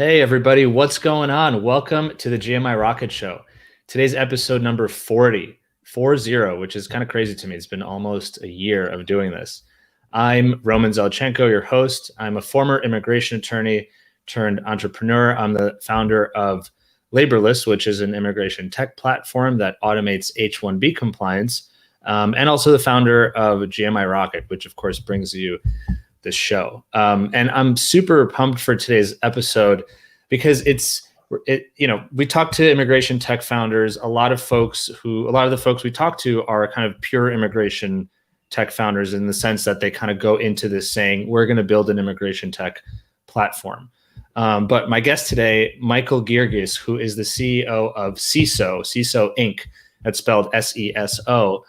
Hey everybody, what's going on? Welcome to the GMI Rocket Show. Today's episode number 40, which is kind of crazy to me. It's been almost a year of doing this. I'm Roman Zelchenko, your host. I'm a former immigration attorney turned entrepreneur. I'm the founder of Laborless, which is an immigration tech platform that automates H-1B compliance, and also the founder of GMI Rocket, which of course brings you this show. And I'm super pumped for today's episode because we talk to immigration tech founders. A lot of the folks we talk to are kind of pure immigration tech founders in the sense that they kind of go into this saying, we're going to build an immigration tech platform. But my guest today, Michael Guirguis, who is the CEO of Seso Inc., that's spelled S-E-S-O.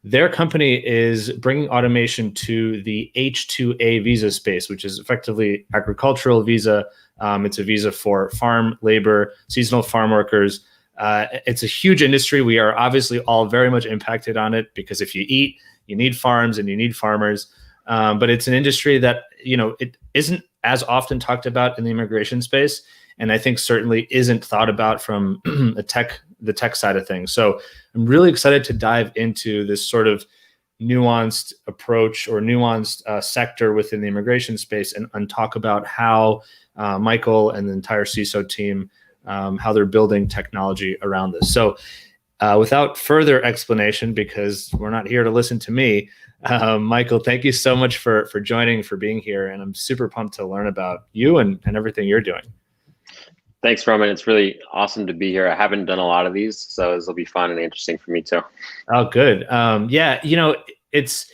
Their company is bringing automation to the H-2A visa space, which is effectively agricultural visa. It's a visa for farm labor, seasonal farm workers. It's a huge industry. We are obviously all very much impacted on it because if you eat, you need farms and you need farmers. But it's an industry that, it isn't as often talked about in the immigration space. And I think certainly isn't thought about from the tech side of things. So I'm really excited to dive into this sort of nuanced approach or nuanced sector within the immigration space and talk about how Michael and the entire Seso team, how they're building technology around this. So without further explanation, because we're not here to listen to me, Michael, thank you so much for joining, for being here. And I'm super pumped to learn about you and everything you're doing. Thanks, Roman. It's really awesome to be here. I haven't done a lot of these, so this will be fun and interesting for me too. Oh, good. It's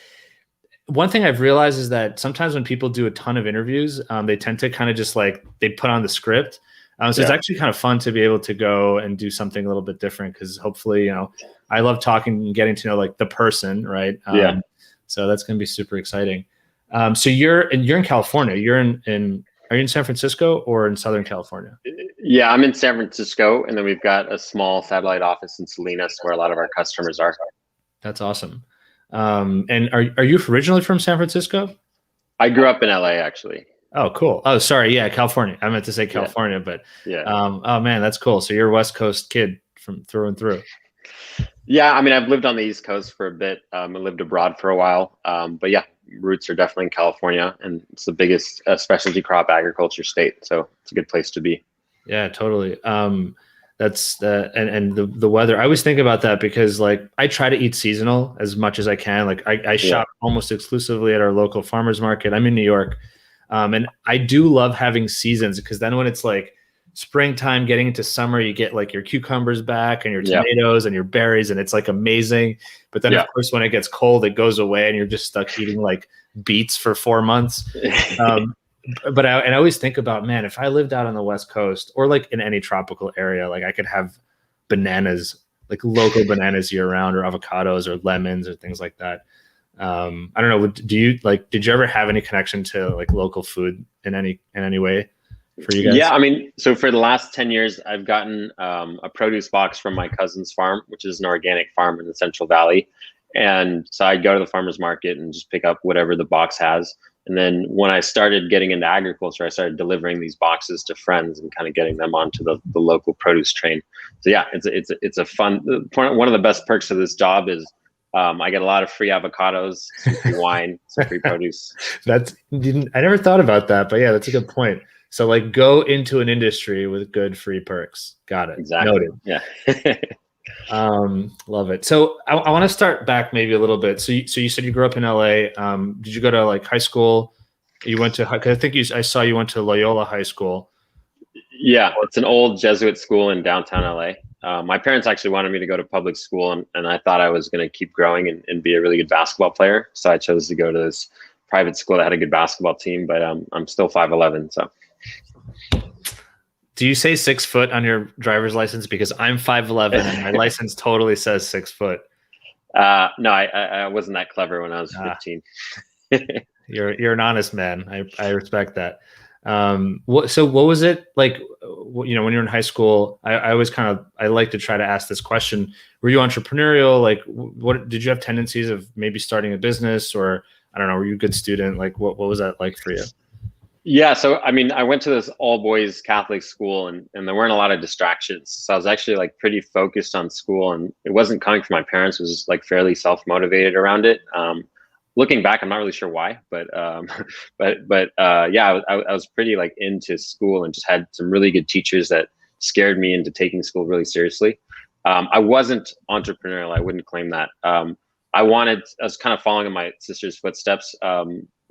one thing I've realized is that sometimes when people do a ton of interviews, they tend to kind of just they put on the script. It's actually kind of fun to be able to go and do something a little bit different because hopefully, I love talking and getting to know the person, right? So that's going to be super exciting. So you're in California. Are you in San Francisco or in Southern California? Yeah, I'm in San Francisco, and then we've got a small satellite office in Salinas where a lot of our customers are. That's awesome. And are you originally from San Francisco? I grew up in LA, actually. Oh, cool. Oh, sorry. Yeah, California. I meant to say California, but oh man, that's cool. So you're a West Coast kid from through and through. Yeah, I mean, I've lived on the East Coast for a bit. I lived abroad for a while, but yeah, roots are definitely in California, and it's the biggest specialty crop agriculture state, so it's a good place to be. Yeah, totally. That's and the weather. I always think about that because I try to eat seasonal as much as I can. I shop almost exclusively at our local farmers market. I'm in New York, and I do love having seasons because then when it's springtime getting into summer, you get your cucumbers back and your tomatoes and your berries, and it's amazing. But then of course when it gets cold, it goes away and you're just stuck eating beets for 4 months. But I always think about, man, if I lived out on the West Coast or in any tropical area, I could have bananas, local bananas year round, or avocados or lemons or things like that. I don't know. Did you ever have any connection to local food in any way for you guys? Yeah, I mean, so for the last 10 years, I've gotten a produce box from my cousin's farm, which is an organic farm in the Central Valley. And so I'd go to the farmer's market and just pick up whatever the box has. And then when I started getting into agriculture, I started delivering these boxes to friends and kind of getting them onto the local produce train. So yeah, it's a fun, one of the best perks of this job is I get a lot of free avocados, some free wine, some free produce. I never thought about that, but yeah, that's a good point. So go into an industry with good free perks. Got it. Exactly. Noted. Yeah. Love it. So I want to start back maybe a little bit. So you said you grew up in LA. Did you go to high school? You went to, I think I saw you went to Loyola High School. Yeah, it's an old Jesuit school in downtown LA. My parents actually wanted me to go to public school, and I thought I was going to keep growing and be a really good basketball player. So I chose to go to this private school that had a good basketball team, but I'm still 5'11", so. Do you say 6 foot on your driver's license? Because I'm 5'11", and my license totally says 6 foot. No, I wasn't that clever when I was 15. You're an honest man. I respect that. So what was it like? When you're in high school? I always I like to try to ask this question. Were you entrepreneurial? What did you have tendencies of maybe starting a business, or I don't know? Were you a good student? What was that like for you? Yeah, so I mean, I went to this all boys Catholic school, and there weren't a lot of distractions. So I was actually like pretty focused on school, and it wasn't coming from my parents. It was just like fairly self motivated around it. Looking back, I'm not really sure why, but yeah, I was pretty like into school and just had some really good teachers that scared me into taking school really seriously. I wasn't entrepreneurial. I wouldn't claim that. I was kind of following in my sister's footsteps.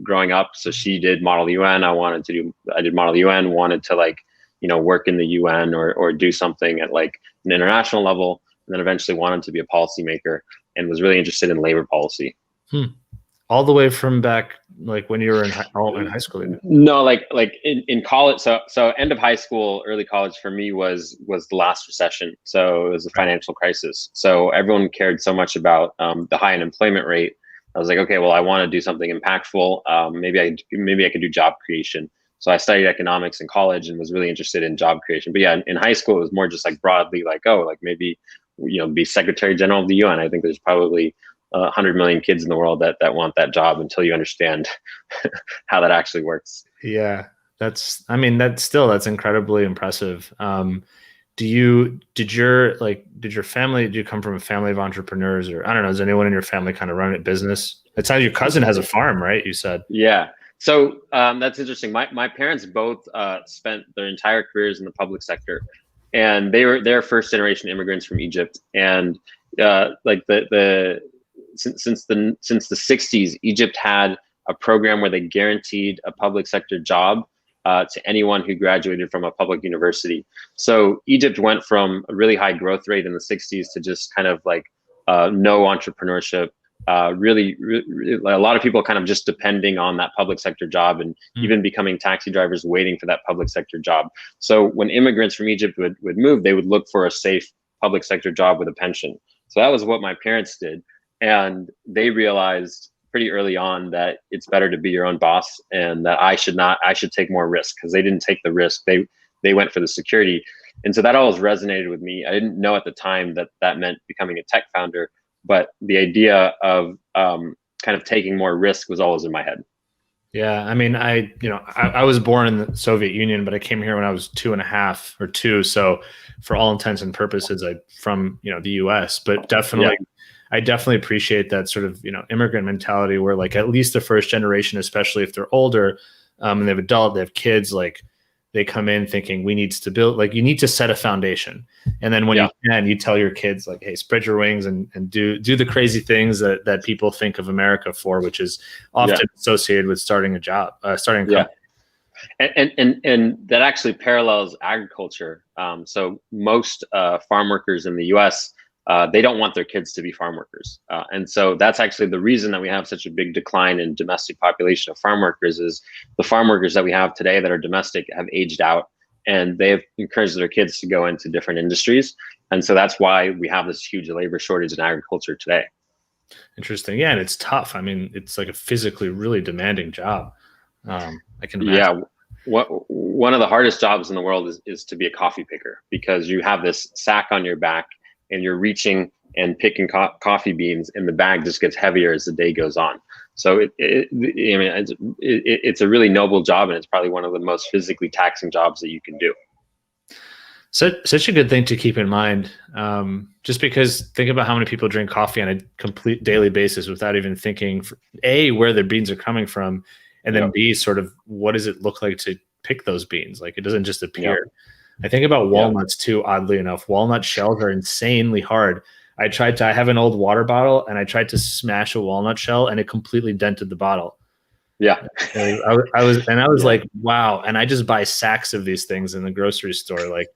Growing up. So she did Model UN. I did Model UN, wanted to like, work in the UN or do something at like an international level. And then eventually wanted to be a policymaker and was really interested in labor policy. All the way from back, like when you were in high school? No, like in college. So end of high school, early college for me was the last recession. So it was a financial crisis. So everyone cared so much about the high unemployment rate. I was like, okay, well, I want to do something impactful. Maybe I could do job creation. So I studied economics in college and was really interested in job creation. But yeah, in high school, it was more just like broadly like, oh, like maybe, be Secretary General of the UN. I think there's probably 100 million kids in the world that want that job until you understand how that actually works. Yeah, that's incredibly impressive. Did your family, do you come from a family of entrepreneurs, or I don't know, is anyone in your family kind of running a business? It sounds your cousin has a farm, right? You said. Yeah. So that's interesting. My parents both spent their entire careers in the public sector, and they're first generation immigrants from Egypt. And like since the 60s, Egypt had a program where they guaranteed a public sector job to anyone who graduated from a public university. So Egypt went from a really high growth rate in the 60s to just kind of like no entrepreneurship. Really, a lot of people kind of just depending on that public sector job and even becoming taxi drivers waiting for that public sector job. So when immigrants from Egypt would move, they would look for a safe public sector job with a pension. So that was what my parents did. And they realized pretty early on that it's better to be your own boss and that I should take more risk, because they didn't take the risk. They went for the security. And so that always resonated with me. I didn't know at the time that meant becoming a tech founder, but the idea of kind of taking more risk was always in my head. Yeah. I mean, I was born in the Soviet Union, but I came here when I was 2.5 or 2. So for all intents and purposes, I'm from, the US, but definitely, yeah. I definitely appreciate that sort of, immigrant mentality where like at least the first generation, especially if they're older and they have kids, like they come in thinking we need to build, like you need to set a foundation. And then when you tell your kids like, hey, spread your wings and do the crazy things that people think of America for, which is often associated with starting a job, starting a company. And that actually parallels agriculture. So most farm workers in the US, they don't want their kids to be farm workers. And so that's actually the reason that we have such a big decline in domestic population of farm workers is the farm workers that we have today that are domestic have aged out, and they've encouraged their kids to go into different industries. And so that's why we have this huge labor shortage in agriculture today. Interesting. Yeah. And it's tough. I mean, it's like a physically really demanding job. I can imagine. Yeah. One of the hardest jobs in the world is to be a coffee picker, because you have this sack on your back and you're reaching and picking coffee beans, and the bag just gets heavier as the day goes on. So it's a really noble job, and it's probably one of the most physically taxing jobs that you can do. So such a good thing to keep in mind, just because think about how many people drink coffee on a complete daily basis without even thinking, A, where their beans are coming from, and then B, sort of what does it look like to pick those beans? Like it doesn't just appear. Yep. I think about walnuts too, oddly enough. Walnut shells are insanely hard. I have an old water bottle and I tried to smash a walnut shell and it completely dented the bottle. Yeah. I was like, wow. And I just buy sacks of these things in the grocery store. Like,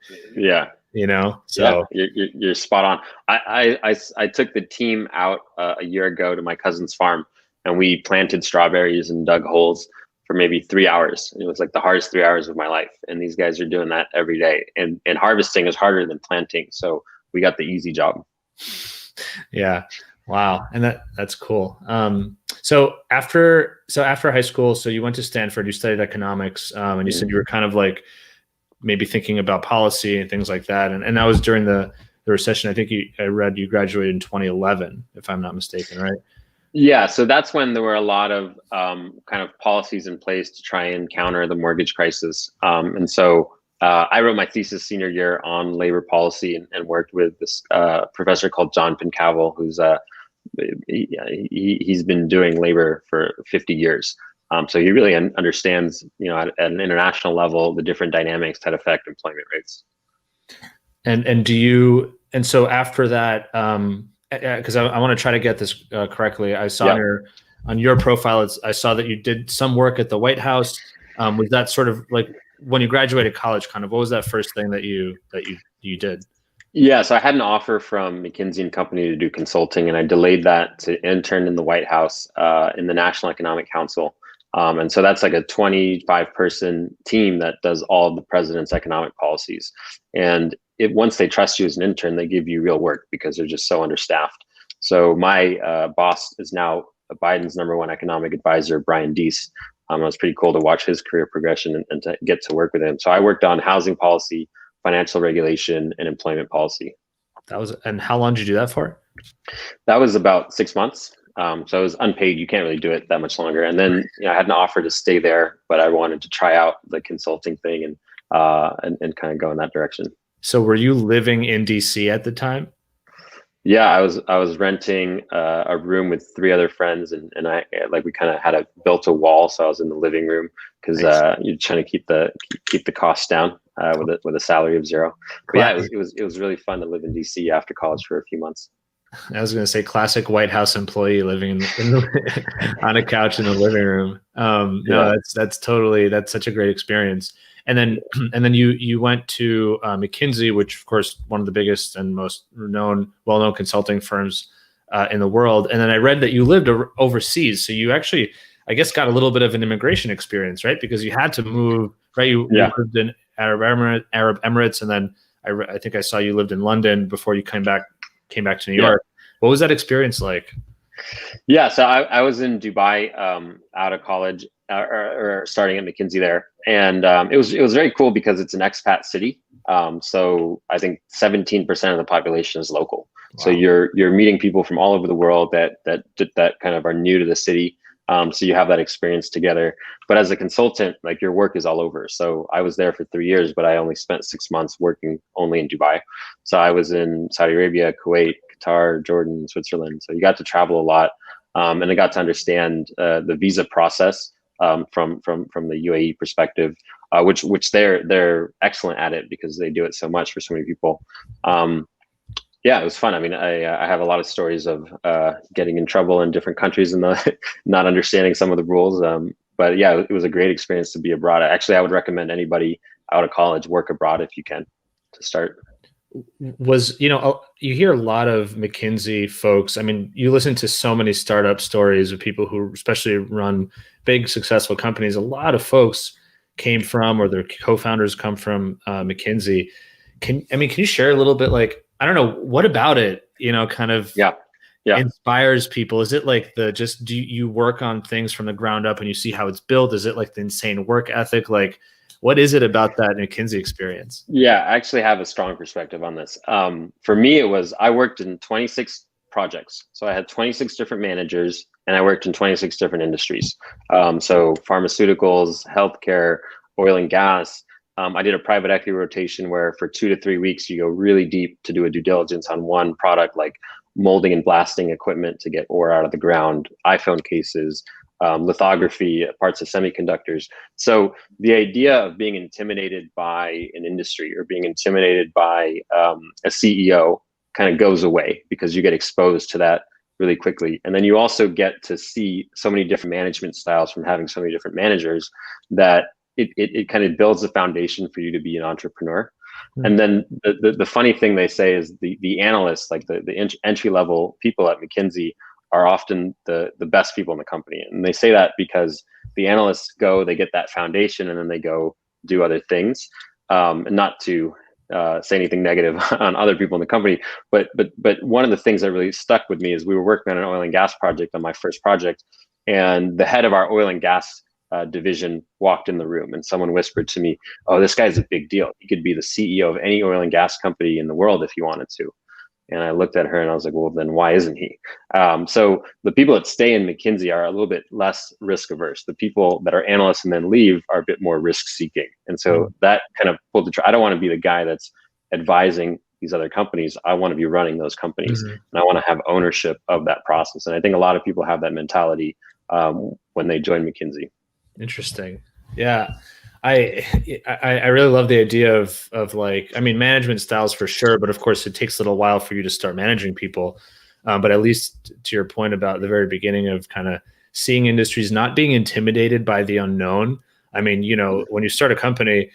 so you're spot on. I took the team out a year ago to my cousin's farm, and we planted strawberries and dug holes for maybe 3 hours. It was like the hardest 3 hours of my life. And these guys are doing that every day. And harvesting is harder than planting. So we got the easy job. Yeah. Wow. And that's cool. So after high school, so you went to Stanford, you studied economics, and you said you were kind of like maybe thinking about policy and things like that. And that was during the recession. I think I read you graduated in 2011, if I'm not mistaken, right? Yeah, so that's when there were a lot of kind of policies in place to try and counter the mortgage crisis. And so I wrote my thesis senior year on labor policy and worked with this professor called John Pincavel, who's he's been doing labor for 50 years. So he really understands, at an international level, the different dynamics that affect employment rates. And so after that, because I want to try to get this correctly, I saw on your profile, I saw that you did some work at the White House. Was that sort of like when you graduated college? Kind of, what was that first thing that you did? Yeah, so I had an offer from McKinsey and Company to do consulting, and I delayed that to intern in the White House in the National Economic Council. And so that's like a 25-person team that does all of the president's economic policies. And once they trust you as an intern, they give you real work because they're just so understaffed. So my boss is now Biden's #1 economic advisor, Brian Deese. It was pretty cool to watch his career progression and to get to work with him. So I worked on housing policy, financial regulation, and employment policy. And how long did you do that for? That was about 6 months. So it was unpaid. You can't really do it that much longer. And then I had an offer to stay there, but I wanted to try out the consulting thing and kind of go in that direction. So were you living in DC at the time? Yeah, I was renting a room with 3 other friends, and we kind of built a wall, so I was in the living room because you're trying to keep the costs down with a salary of 0. But yeah, it was really fun to live in DC after college for a few months. I was going to say classic White House employee living on a couch in the living room. No, that's such a great experience. And then you went to McKinsey, which of course one of the biggest and most well-known consulting firms in the world. And then I read that you lived overseas, so you actually, I guess, got a little bit of an immigration experience, right? Because you had to move, right? You lived in Arab Emirates, and then I think I saw you lived in London before you came back to New York. What was that experience like? Yeah, so I was in Dubai out of college or starting at McKinsey there, and it was very cool because it's an expat city. So I think 17% of the population is local. Wow. So you're meeting people from all over the world that kind of are new to the city. So you have that experience together. But as a consultant, like your work is all over. So I was there for 3 years, but I only spent 6 months working only in Dubai. So I was in Saudi Arabia, Kuwait, Qatar, Jordan, Switzerland. So you got to travel a lot, and I got to understand the visa process from the UAE perspective, which they're excellent at it because they do it so much for so many people. Yeah, it was fun. I mean, I have a lot of stories of getting in trouble in different countries and not understanding some of the rules. But yeah, it was a great experience to be abroad. Actually, I would recommend anybody out of college work abroad if you can to start. You hear a lot of McKinsey folks. I mean, you listen to so many startup stories of people who especially run big successful companies. A lot of folks came from, or their co-founders come from McKinsey. Can you share a little bit, like, I don't know, what about it, kind of inspires people? Is it like do you work on things from the ground up and you see how it's built? Is it like the insane work ethic? Like, what is it about that McKinsey experience? Yeah, I actually have a strong perspective on this. For me, I worked in 26 projects. So I had 26 different managers and I worked in 26 different industries. So pharmaceuticals, healthcare, oil and gas. I did a private equity rotation where for 2 to 3 weeks, you go really deep to do a due diligence on one product, like molding and blasting equipment to get ore out of the ground, iPhone cases, lithography, parts of semiconductors. So the idea of being intimidated by an industry or being intimidated by a CEO kind of goes away because you get exposed to that really quickly. And then you also get to see so many different management styles from having so many different managers that it kind of builds a foundation for you to be an entrepreneur. Mm-hmm. And then the funny thing they say is the analysts, like the entry level people at McKinsey, are often the best people in the company. And they say that because the analysts they get that foundation and then they go do other things. And not to say anything negative on other people in the company, but one of the things that really stuck with me is we were working on an oil and gas project on my first project, and the head of our oil and gas division walked in the room and someone whispered to me, "Oh, this guy's a big deal. He could be the CEO of any oil and gas company in the world if he wanted to." And I looked at her and I was like, well, then why isn't he? So the people that stay in McKinsey are a little bit less risk averse. The people that are analysts and then leave are a bit more risk seeking. And so that kind of pulled the I don't want to be the guy that's advising these other companies. I want to be running those companies, and I want to have ownership of that process. And I think a lot of people have that mentality when they join McKinsey. Interesting. Yeah. I really love the idea of like, I mean, management styles for sure, but of course it takes a little while for you to start managing people. But at least to your point about the very beginning of kind of seeing industries, not being intimidated by the unknown. I mean, you know, when you start a company,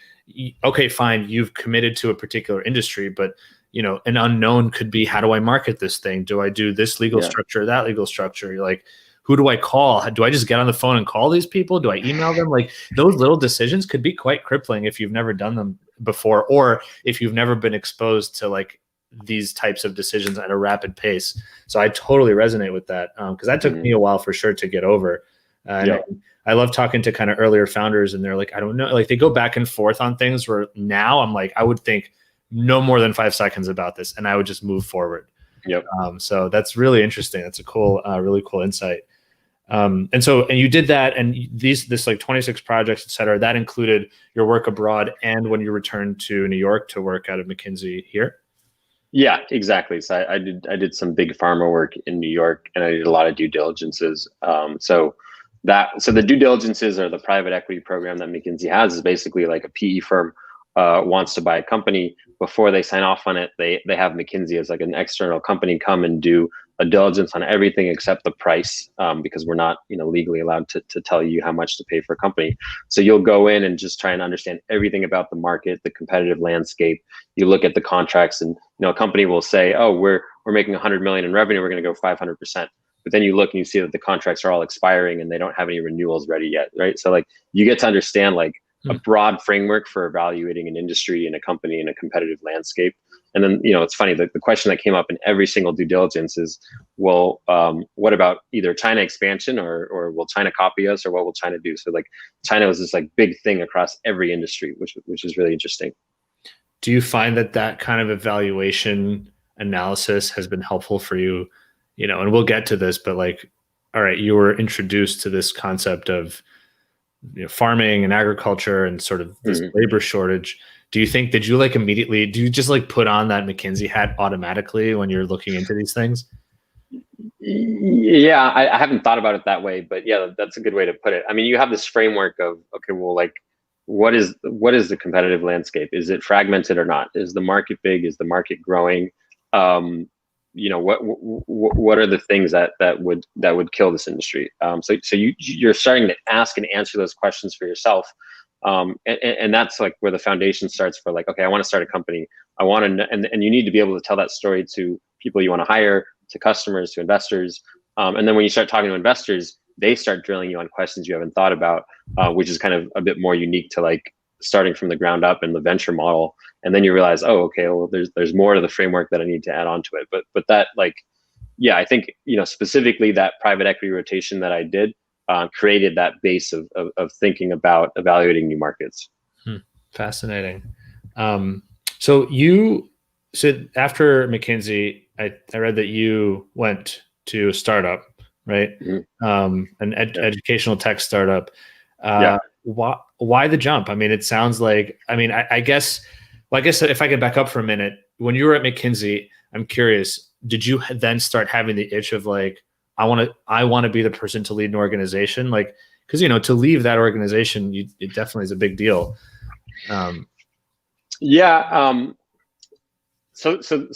okay, fine, you've committed to a particular industry, but you know, an unknown could be, how do I market this thing? Do I do this legal structure, that legal structure? You're like, who do I call? Do I just get on the phone and call these people? Do I email them? Like, those little decisions could be quite crippling if you've never done them before, or if you've never been exposed to like these types of decisions at a rapid pace. So I totally resonate with that, because that took me a while for sure to get over. I love talking to kind of earlier founders, and they're like, I don't know, like they go back and forth on things where now I'm like, I would think no more than 5 seconds about this, and I would just move forward. So that's really interesting. That's a cool, really cool insight. And you did that, and this like 26 projects, et cetera, that included your work abroad and when you returned to New York to work out of McKinsey here. Yeah, exactly. So I did some big pharma work in New York, and I did a lot of due diligences. So the due diligences, or the private equity program that McKinsey has, is basically like a PE firm wants to buy a company. Before they sign off on it, they have McKinsey as like an external company come and do a diligence on everything except the price, because we're not, you know, legally allowed to tell you how much to pay for a company. So you'll go in and just try and understand everything about the market, the competitive landscape. You look at the contracts, and you know, a company will say, oh, we're making 100 million in revenue, we're going to go 500%. But then you look and you see that the contracts are all expiring and they don't have any renewals ready yet, right? So like you get to understand like a broad framework for evaluating an industry and a company in a competitive landscape. And then, you know, it's funny, the question that came up in every single due diligence is, well, what about either China expansion, or will China copy us, or what will China do? So like China was this like big thing across every industry, which is really interesting. Do you find that kind of evaluation analysis has been helpful for you? You know, and we'll get to this, but like, all right, you were introduced to this concept of, you know, farming and agriculture and sort of this labor shortage. Do you think, did you like immediately, do you just like put on that McKinsey hat automatically when you're looking into these things? Yeah, I haven't thought about it that way, but yeah, that's a good way to put it. I mean, you have this framework of, okay, well, like, what is the competitive landscape? Is it fragmented or not? Is the market big? Is the market growing? You know, what are the things that would kill this industry? So you're starting to ask and answer those questions for yourself, and that's like where the foundation starts for like, okay, I want to start a company. I want to, and you need to be able to tell that story to people you want to hire, to customers, to investors, and then when you start talking to investors, they start drilling you on questions you haven't thought about, which is kind of a bit more unique to like starting from the ground up in the venture model. And then you realize, oh, okay, well, there's more to the framework that I need to add on to it. But that, like, yeah, I think, you know, specifically that private equity rotation that I did created that base of thinking about evaluating new markets. Fascinating. So after McKinsey, I read that you went to a startup, right? An educational tech startup. Why the jump? I mean, it sounds like, I mean, I guess if I could back up for a minute, when you were at McKinsey, I'm curious, did you then start having the itch of like, I want to be the person to lead an organization? Like, because, you know, to leave that organization, it definitely is a big deal. So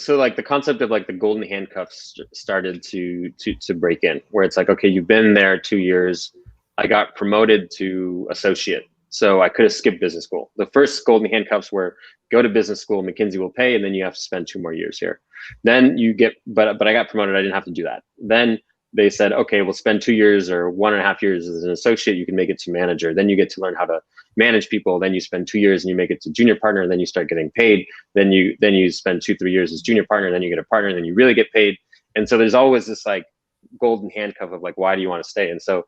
like the concept of like the golden handcuffs started to break in, where it's like, okay, you've been there 2 years. I got promoted to associate, so I could have skipped business school. The first golden handcuffs were go to business school, McKinsey will pay, and then you have to spend 2 more years here. Then you get, but I got promoted. I didn't have to do that. Then they said, okay, we'll spend 2 years or 1.5 years as an associate. You can make it to manager. Then you get to learn how to manage people. Then you spend 2 years and you make it to junior partner. And then you start getting paid. Then you spend 2-3 years as junior partner. Then you get a partner. And then you really get paid. And so there's always this like golden handcuff of like, why do you want to stay? And so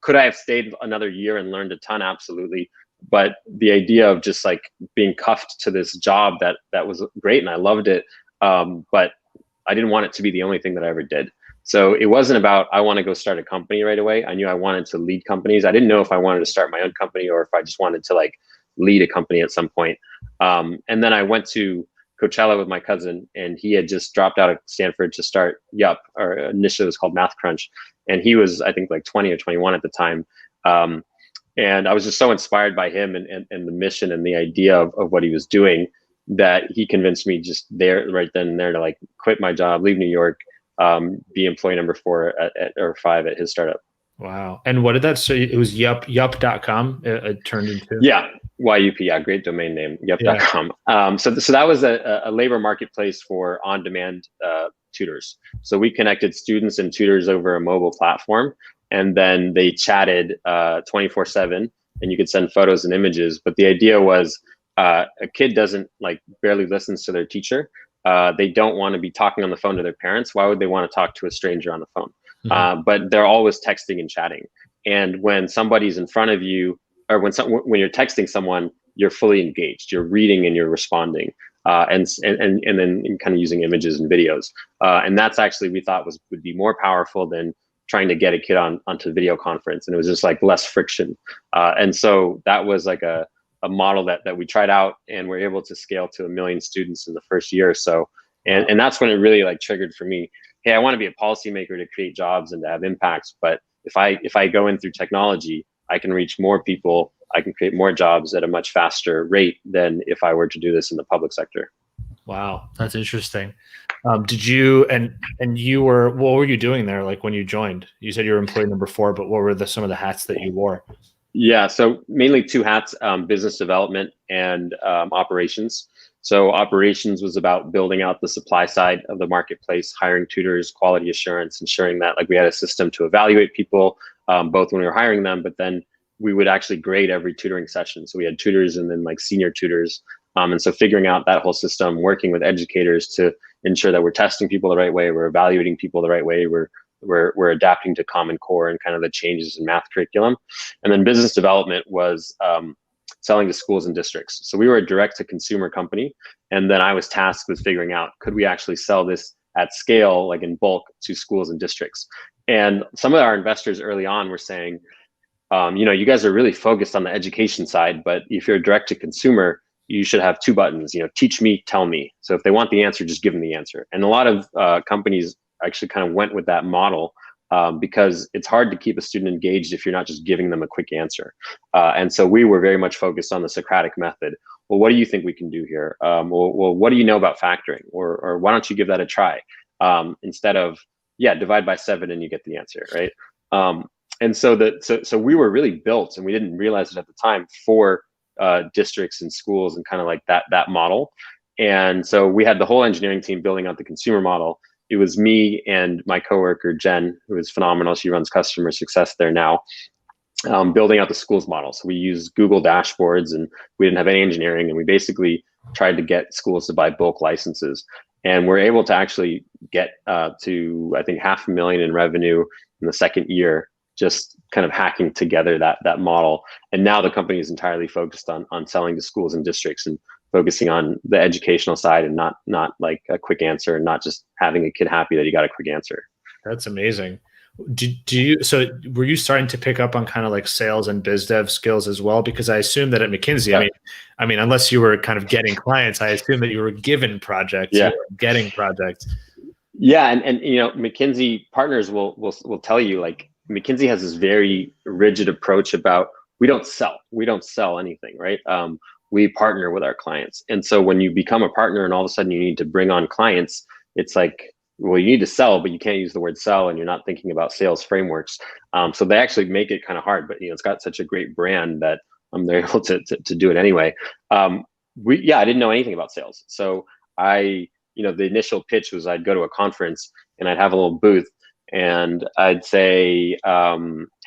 could I have stayed another year and learned a ton? Absolutely. But the idea of just like being cuffed to this job that was great and I loved it, But I didn't want it to be the only thing that I ever did. So it wasn't about, I want to go start a company right away. I knew I wanted to lead companies. I didn't know if I wanted to start my own company or if I just wanted to like lead a company at some point. And then I went to Coachella with my cousin, and he had just dropped out of Stanford to start Yup, or initially it was called Math Crunch. And he was, I think, like 20 or 21 at the time. And I was just so inspired by him and the mission and the idea of what he was doing that he convinced me just there, right then and there, to like quit my job, leave New York, be employee number 4 or 5 at his startup. Wow. And what did that say? It was yup.com it turned into? Yeah. YUP. Yeah. Great domain name. Yup.com. Yeah. So that was a labor marketplace for on-demand tutors. So we connected students and tutors over a mobile platform, and then they chatted 24/7, and you could send photos and images. But the idea was a kid doesn't like barely listens to their teacher. They don't want to be talking on the phone to their parents. Why would they want to talk to a stranger on the phone? Mm-hmm. But they're always texting and chatting. And when somebody's in front of you, or when you're texting someone, you're fully engaged. You're reading and you're responding, and then kind of using images and videos. And that's actually, we thought would be more powerful than trying to get a kid onto video conference. And it was just like less friction. And so that was like a model that we tried out, and we're able to scale to 1 million students in the first year or so. And that's when it really like triggered for me, hey, I want to be a policymaker to create jobs and to have impacts. But if I go in through technology, I can reach more people. I can create more jobs at a much faster rate than if I were to do this in the public sector. Wow, that's interesting. Did you and you were, what were you doing there? Like when you joined, you said you were employee number 4, but what were some of the hats that you wore? Yeah, so mainly 2 hats: business development and operations. So operations was about building out the supply side of the marketplace, hiring tutors, quality assurance, ensuring that like we had a system to evaluate people, both when we were hiring them, but then we would actually grade every tutoring session. So we had tutors and then like senior tutors. And so figuring out that whole system, working with educators to ensure that we're testing people the right way, we're evaluating people the right way, we're adapting to Common Core and kind of the changes in math curriculum. And then business development was selling to schools and districts. So we were a direct to consumer company. And then I was tasked with figuring out, could we actually sell this at scale, like in bulk, to schools and districts? And some of our investors early on were saying, you guys are really focused on the education side, but if you're direct to consumer, you should have 2 buttons, teach me, tell me. So if they want the answer, just give them the answer. And a lot of companies actually kind of went with that model because it's hard to keep a student engaged if you're not just giving them a quick answer. And so we were very much focused on the Socratic method. Well, what do you think we can do here? Well, what do you know about factoring? Or why don't you give that a try? Instead of, divide by 7 and you get the answer, right? And so we were really built, and we didn't realize it at the time, for districts and schools and kind of like that model. And so we had the whole engineering team building out the consumer model. It was me and my coworker, Jen, who is phenomenal. She runs customer success there now, building out the schools model. So we used Google dashboards, and we didn't have any engineering. And we basically tried to get schools to buy bulk licenses. And we're able to actually get to, I think, $500,000 in revenue in the second year, just kind of hacking together that model. And now the company is entirely focused on selling to schools and districts and focusing on the educational side, and not like a quick answer, and not just having a kid happy that he got a quick answer. That's amazing. So were you starting to pick up on kind of like sales and biz dev skills as well? Because I assume that at McKinsey, yeah. I mean, unless you were kind of getting clients, I assume that you were given projects, you were getting projects. Yeah, and McKinsey partners will tell you, like, McKinsey has this very rigid approach about we don't sell anything, right? We partner with our clients. And so when you become a partner and all of a sudden you need to bring on clients, it's like, well, you need to sell, but you can't use the word sell, and you're not thinking about sales frameworks. So they actually make it kind of hard, but it's got such a great brand that they're able to do it anyway. I didn't know anything about sales. So the initial pitch was I'd go to a conference and I'd have a little booth, and I'd say,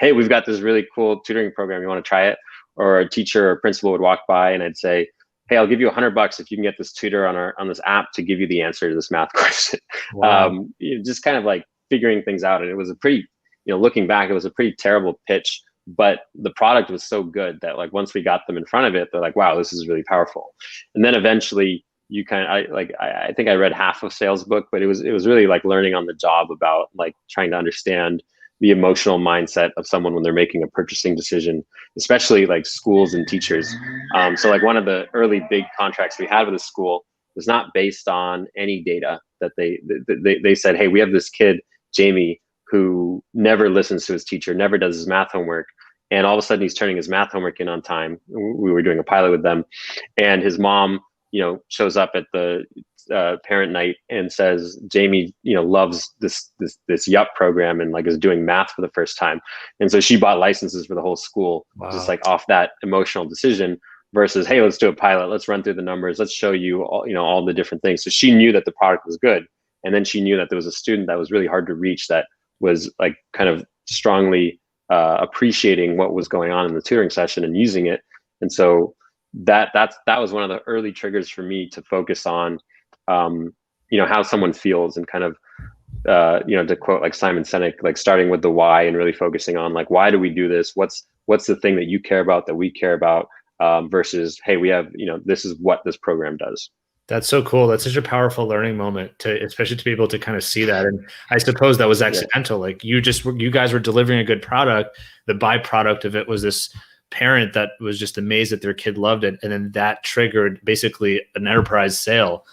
hey, we've got this really cool tutoring program. You want to try it? Or a teacher or principal would walk by, and I'd say, hey, I'll give you $100 if you can get this tutor on this app to give you the answer to this math question. Wow. Just kind of like figuring things out. And it was a pretty, looking back, it was a pretty terrible pitch, but the product was so good that like once we got them in front of it, they're like, wow, this is really powerful. And then eventually, you kind of, I think I read half of sales book, but it was really like learning on the job about like trying to understand the emotional mindset of someone when they're making a purchasing decision, especially like schools and teachers. So like one of the early big contracts we had with a school was not based on any data that they said, hey, we have this kid, Jamie, who never listens to his teacher, never does his math homework. And all of a sudden he's turning his math homework in on time. We were doing a pilot with them, and his mom, shows up at the parent night and says, Jamie, loves this Yup program and like is doing math for the first time. And so she bought licenses for the whole school, just like off that emotional decision versus, hey, let's do a pilot. Let's run through the numbers. Let's show you all the different things. So she knew that the product was good. And then she knew that there was a student that was really hard to reach that was like kind of strongly appreciating what was going on in the tutoring session and using it. And so that was one of the early triggers for me to focus on, how someone feels and kind of, to quote like Simon Sinek, like starting with the why and really focusing on like, why do we do this? What's the thing that you care about that we care about, versus, hey, we have, this is what this program does. That's so cool. That's such a powerful learning moment especially to be able to kind of see that. And I suppose that was accidental. Yeah. Like you guys were delivering a good product. The byproduct of it was this parent that was just amazed that their kid loved it. And then that triggered basically an enterprise sale.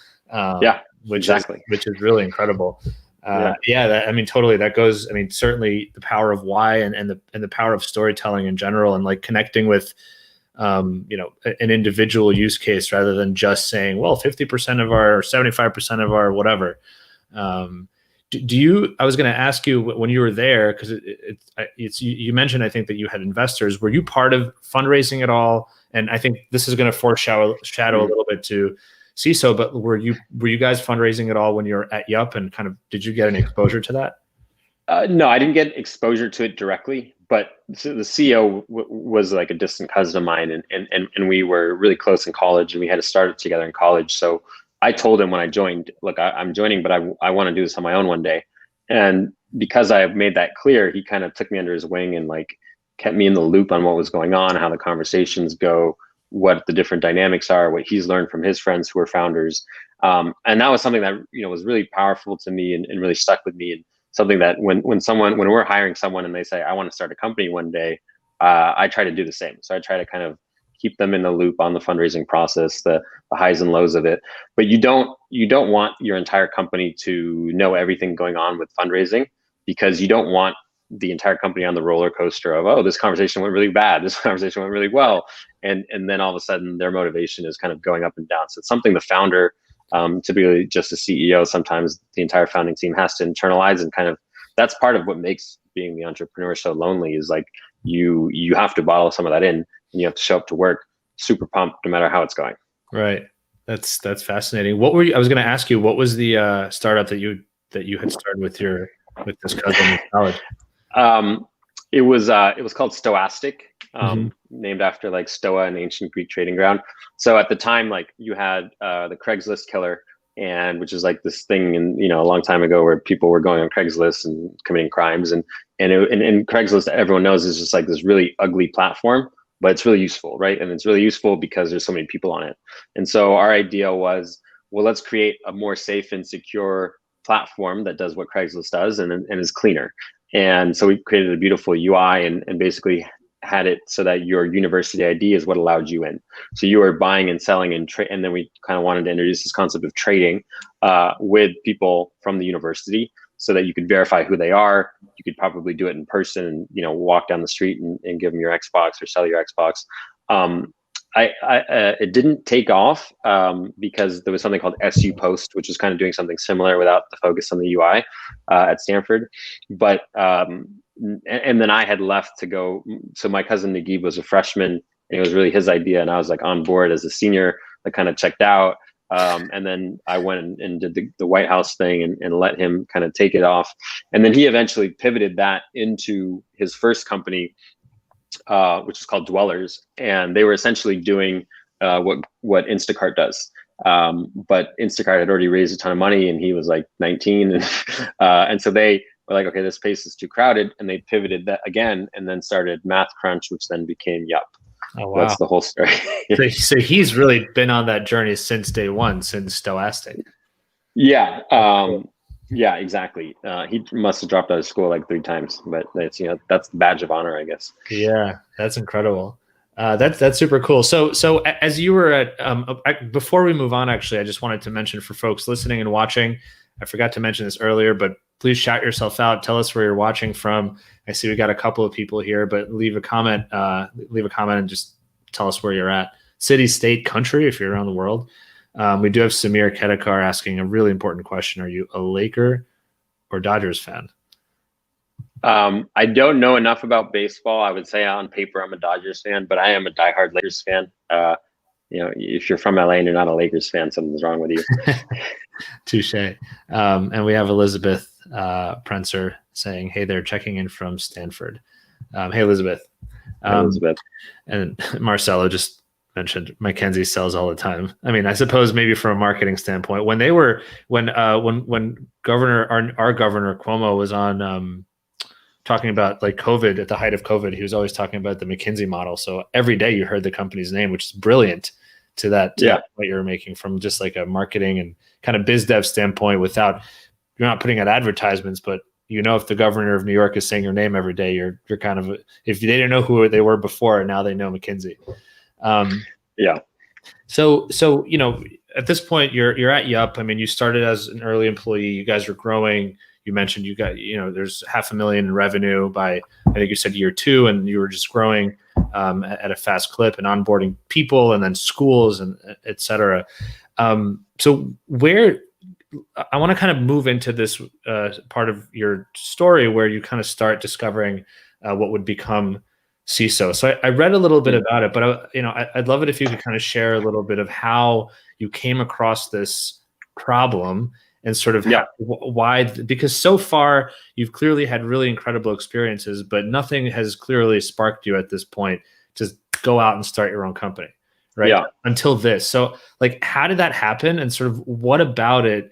Which is really incredible. Totally. That goes, certainly the power of why and the power of storytelling in general, and like connecting with, an individual use case rather than just saying, well, 50% of our, 75% of our, whatever. I was going to ask you when you were there, because you mentioned, I think, that you had investors. Were you part of fundraising at all? And I think this is going to foreshadow a little bit to Seso, but were you guys fundraising at all when you were at Yup, and kind of, did you get any exposure to that? No, I didn't get exposure to it directly, but the CEO was like a distant cousin of mine, and we were really close in college, and we had to start it together in college. So I told him when I joined, look, I'm joining, but I want to do this on my own one day. And because I made that clear, he kind of took me under his wing and like kept me in the loop on what was going on, how the conversations go, what the different dynamics are, what he's learned from his friends who are founders. And that was something that, was really powerful to me and really stuck with me. And something that when we're hiring someone and they say, I want to start a company one day, I try to do the same. So I try to kind of keep them in the loop on the fundraising process, the highs and lows of it. But you don't want your entire company to know everything going on with fundraising, because you don't want the entire company on the roller coaster of, oh, this conversation went really bad, this conversation went really well. And then all of a sudden their motivation is kind of going up and down. So it's something the founder, typically just a CEO, sometimes the entire founding team has to internalize, and kind of that's part of what makes being the entrepreneur so lonely, is like you have to bottle some of that in, and you have to show up to work super pumped no matter how it's going. Right. That's fascinating. What were you, I was going to ask you, what was the startup that you had started with this cousin in college? It was called Stoastic, named after like Stoa, an ancient Greek trading ground. So at the time, like you had the Craigslist killer, and which is like this thing in a long time ago where people were going on Craigslist and committing crimes, and Craigslist, everyone knows, is just like this really ugly platform, but it's really useful, right? And it's really useful because there's so many people on it. And so our idea was, well, let's create a more safe and secure platform that does what Craigslist does and is cleaner. And so we created a beautiful UI and basically had it so that your university ID is what allowed you in. So you were buying and selling and and then we kind of wanted to introduce this concept of trading with people from the university, so that you could verify who they are. You could probably do it in person and walk down the street and give them your Xbox or sell your Xbox. It didn't take off because there was something called SU Post, which was kind of doing something similar without the focus on the UI at Stanford. But and then I had left to go. So my cousin Naguib was a freshman, and it was really his idea, and I was like on board as a senior. I kind of checked out, and then I went and did the White House thing and let him kind of take it off. And then he eventually pivoted that into his first company, which is called Dwellers, and they were essentially doing what Instacart does. But Instacart had already raised a ton of money, and he was like 19, and so they were like, okay, this space is too crowded, and they pivoted that again, and then started Math Crunch, which then became Yup. Oh, wow. That's the whole story. So he's really been on that journey since day one, since Stochastic. Yeah. That's cool. Yeah, exactly. He must have dropped out of school like 3 times, but that's, that's the badge of honor, I guess. Yeah, that's incredible. That's super cool. So as you were at before we move on, actually, I just wanted to mention for folks listening and watching, I forgot to mention this earlier, but please shout yourself out. Tell us where you're watching from. I see we got a couple of people here, but leave a comment. Leave a comment and just tell us where you're at. City, state, country, if you're around the world. We do have Samir Kedekar asking a really important question. Are you a Laker or Dodgers fan? I don't know enough about baseball. I would say on paper I'm a Dodgers fan, but I am a diehard Lakers fan. If you're from LA and you're not a Lakers fan, something's wrong with you. Touche. And we have Elizabeth Prenser saying, "Hey there, checking in from Stanford." Hey, Elizabeth. Elizabeth. And Marcelo just mentioned McKinsey sells all the time. I mean, I suppose maybe from a marketing standpoint, when Governor our Governor Cuomo was on talking about like COVID, at the height of COVID, he was always talking about the McKinsey model. So every day you heard the company's name, which is brilliant to that what you're making from just like a marketing and kind of biz dev standpoint without, you're not putting out advertisements, but if the governor of New York is saying your name every day, you're kind of, if they didn't know who they were before, now they know McKinsey. So, at this point you're at Yup. I mean, you started as an early employee, you guys were growing. You mentioned you got, there's $500,000 in revenue by, I think you said year 2, and you were just growing at a fast clip and onboarding people and then schools and et cetera. So I want to kind of move into this part of your story where you kind of start discovering what would become Seso. So I read a little bit about it, but I'd love it if you could kind of share a little bit of how you came across this problem and sort of why, because so far you've clearly had really incredible experiences, but nothing has clearly sparked you at this point to go out and start your own company, right? Yeah. Until this. So like, how did that happen? And sort of what about it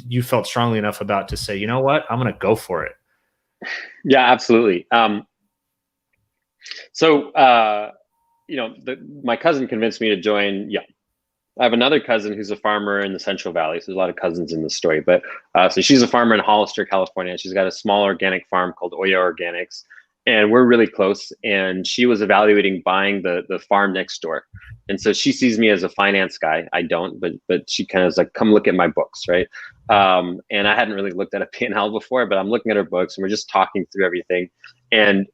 you felt strongly enough about to say, you know what, I'm going to go for it? Yeah, absolutely. My cousin convinced me to join. Yeah. I have another cousin who's a farmer in the Central Valley. So there's a lot of cousins in the story, but so she's a farmer in Hollister, California. She's got a small organic farm called Oya Organics, and we're really close. And she was evaluating buying the farm next door. And so she sees me as a finance guy. I don't, but she kind of is like, come look at my books, right? And I hadn't really looked at a P&L before, but I'm looking at her books and we're just talking through everything. And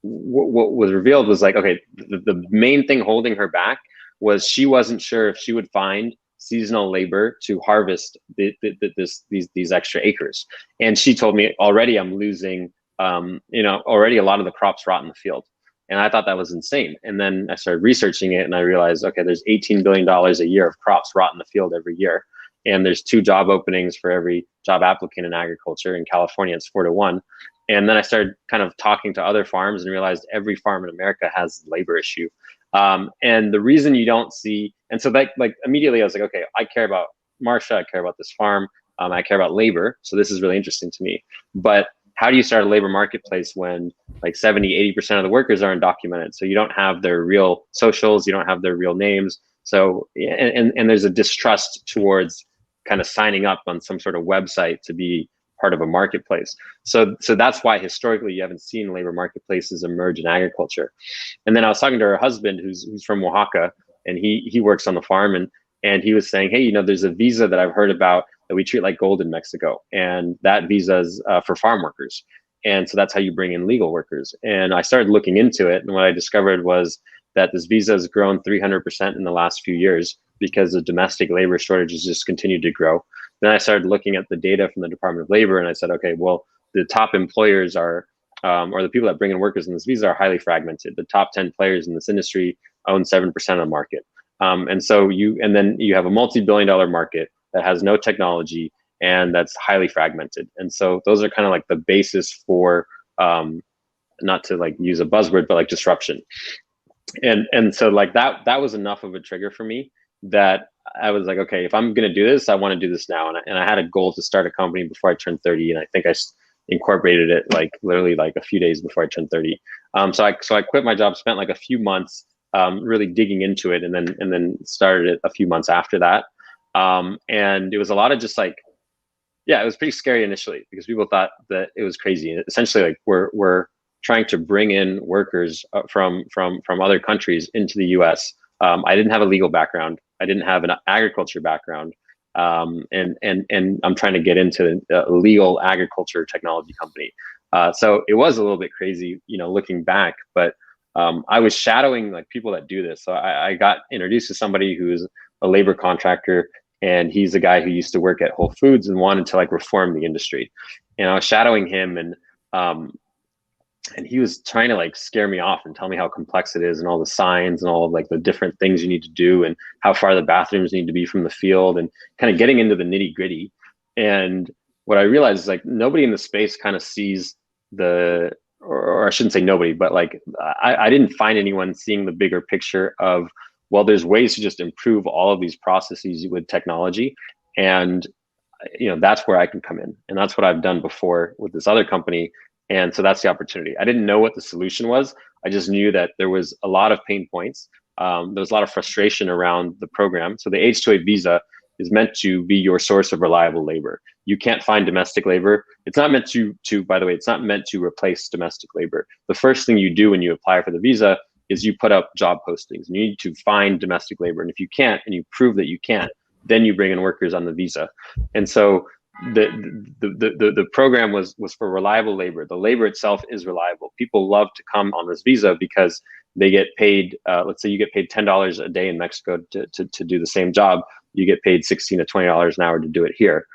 what was revealed was like, okay, the main thing holding her back was she wasn't sure if she would find seasonal labor to harvest these extra acres. And she told me, already I'm losing, already a lot of the crops rot in the field. And I thought that was insane. And then I started researching it and I realized, okay, there's $18 billion a year of crops rot in the field every year. And there's 2 job openings for every job applicant in agriculture. In California, it's 4 to 1. And then I started kind of talking to other farms and realized every farm in America has labor issue. And the reason you don't see, and so that, like, immediately I was like, okay, I care about Marsha, I care about this farm, I care about labor. So this is really interesting to me. But how do you start a labor marketplace when like 70-80% of the workers are undocumented? So you don't have their real socials, you don't have their real names. So, and there's a distrust towards kind of signing up on some sort of website to be part of a marketplace. So that's why historically you haven't seen labor marketplaces emerge in agriculture. And then I was talking to her husband, who's from Oaxaca, and he works on the farm, and he was saying, hey, there's a visa that I've heard about that we treat like gold in Mexico, and that visa is for farm workers. And so that's how you bring in legal workers. And I started looking into it, and what I discovered was that this visa has grown 300% in the last few years because the domestic labor shortages just continued to grow. Then I started looking at the data from the Department of Labor, and I said, okay, well, the top employers are, or the people that bring in workers in this visa are highly fragmented. The top 10 players in this industry own 7% of the market. And then you have a multi-billion-dollar market that has no technology and that's highly fragmented. And so those are kind of like the basis for, not to like use a buzzword, but like disruption. And so like that was enough of a trigger for me that I was like, okay, if I'm going to do this, I want to do this now. And I had a goal to start a company before I turned 30. And I think I incorporated it like literally like a few days before I turned 30. So I quit my job, spent like a few months really digging into it, and then started it a few months after that. And it was a lot of just like, yeah, it was pretty scary initially because people thought that it was crazy. And essentially, like we're trying to bring in workers from other countries into the U.S. I didn't have a legal background. I didn't have an agriculture background, and I'm trying to get into a legal agriculture technology company. So it was a little bit crazy, looking back. But I was shadowing like people that do this. So I got introduced to somebody who's a labor contractor, and he's a guy who used to work at Whole Foods and wanted to like reform the industry. And I was shadowing him, and he was trying to like scare me off and tell me how complex it is and all the signs and all of like the different things you need to do and how far the bathrooms need to be from the field and kind of getting into the nitty gritty. And what I realized is like nobody in the space kind of sees or I shouldn't say nobody, but like I didn't find anyone seeing the bigger picture of, well, there's ways to just improve all of these processes with technology. And, that's where I can come in. And that's what I've done before with this other company. And so that's the opportunity. I didn't know what the solution was. I just knew that there was a lot of pain points. There was a lot of frustration around the program. So the H-2A visa is meant to be your source of reliable labor. You can't find domestic labor. It's not meant to, by the way, it's not meant to replace domestic labor. The first thing you do when you apply for the visa is you put up job postings. You need to find domestic labor. And if you can't, and you prove that you can't, then you bring in workers on the visa. And so the program was for reliable labor. The labor itself is reliable. People love to come on this visa because they get paid, let's say you get paid $10 a day in Mexico to do the same job. You get paid $16 to $20 an hour to do it here.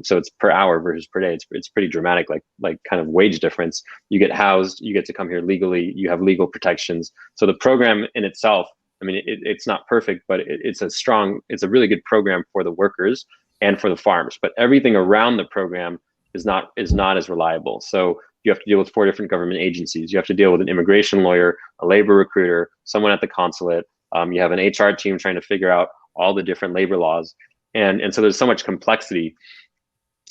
So it's per hour versus per day. It's pretty dramatic, like kind of wage difference. You get housed, you get to come here legally, you have legal protections. So the program in itself, I mean, it's not perfect, but it's a really good program for the workers and for the farms. But everything around the program is not as reliable. So you have to deal with 4 different government agencies. You have to deal with an immigration lawyer, a labor recruiter, someone at the consulate. You have an HR team trying to figure out all the different labor laws. And so there's so much complexity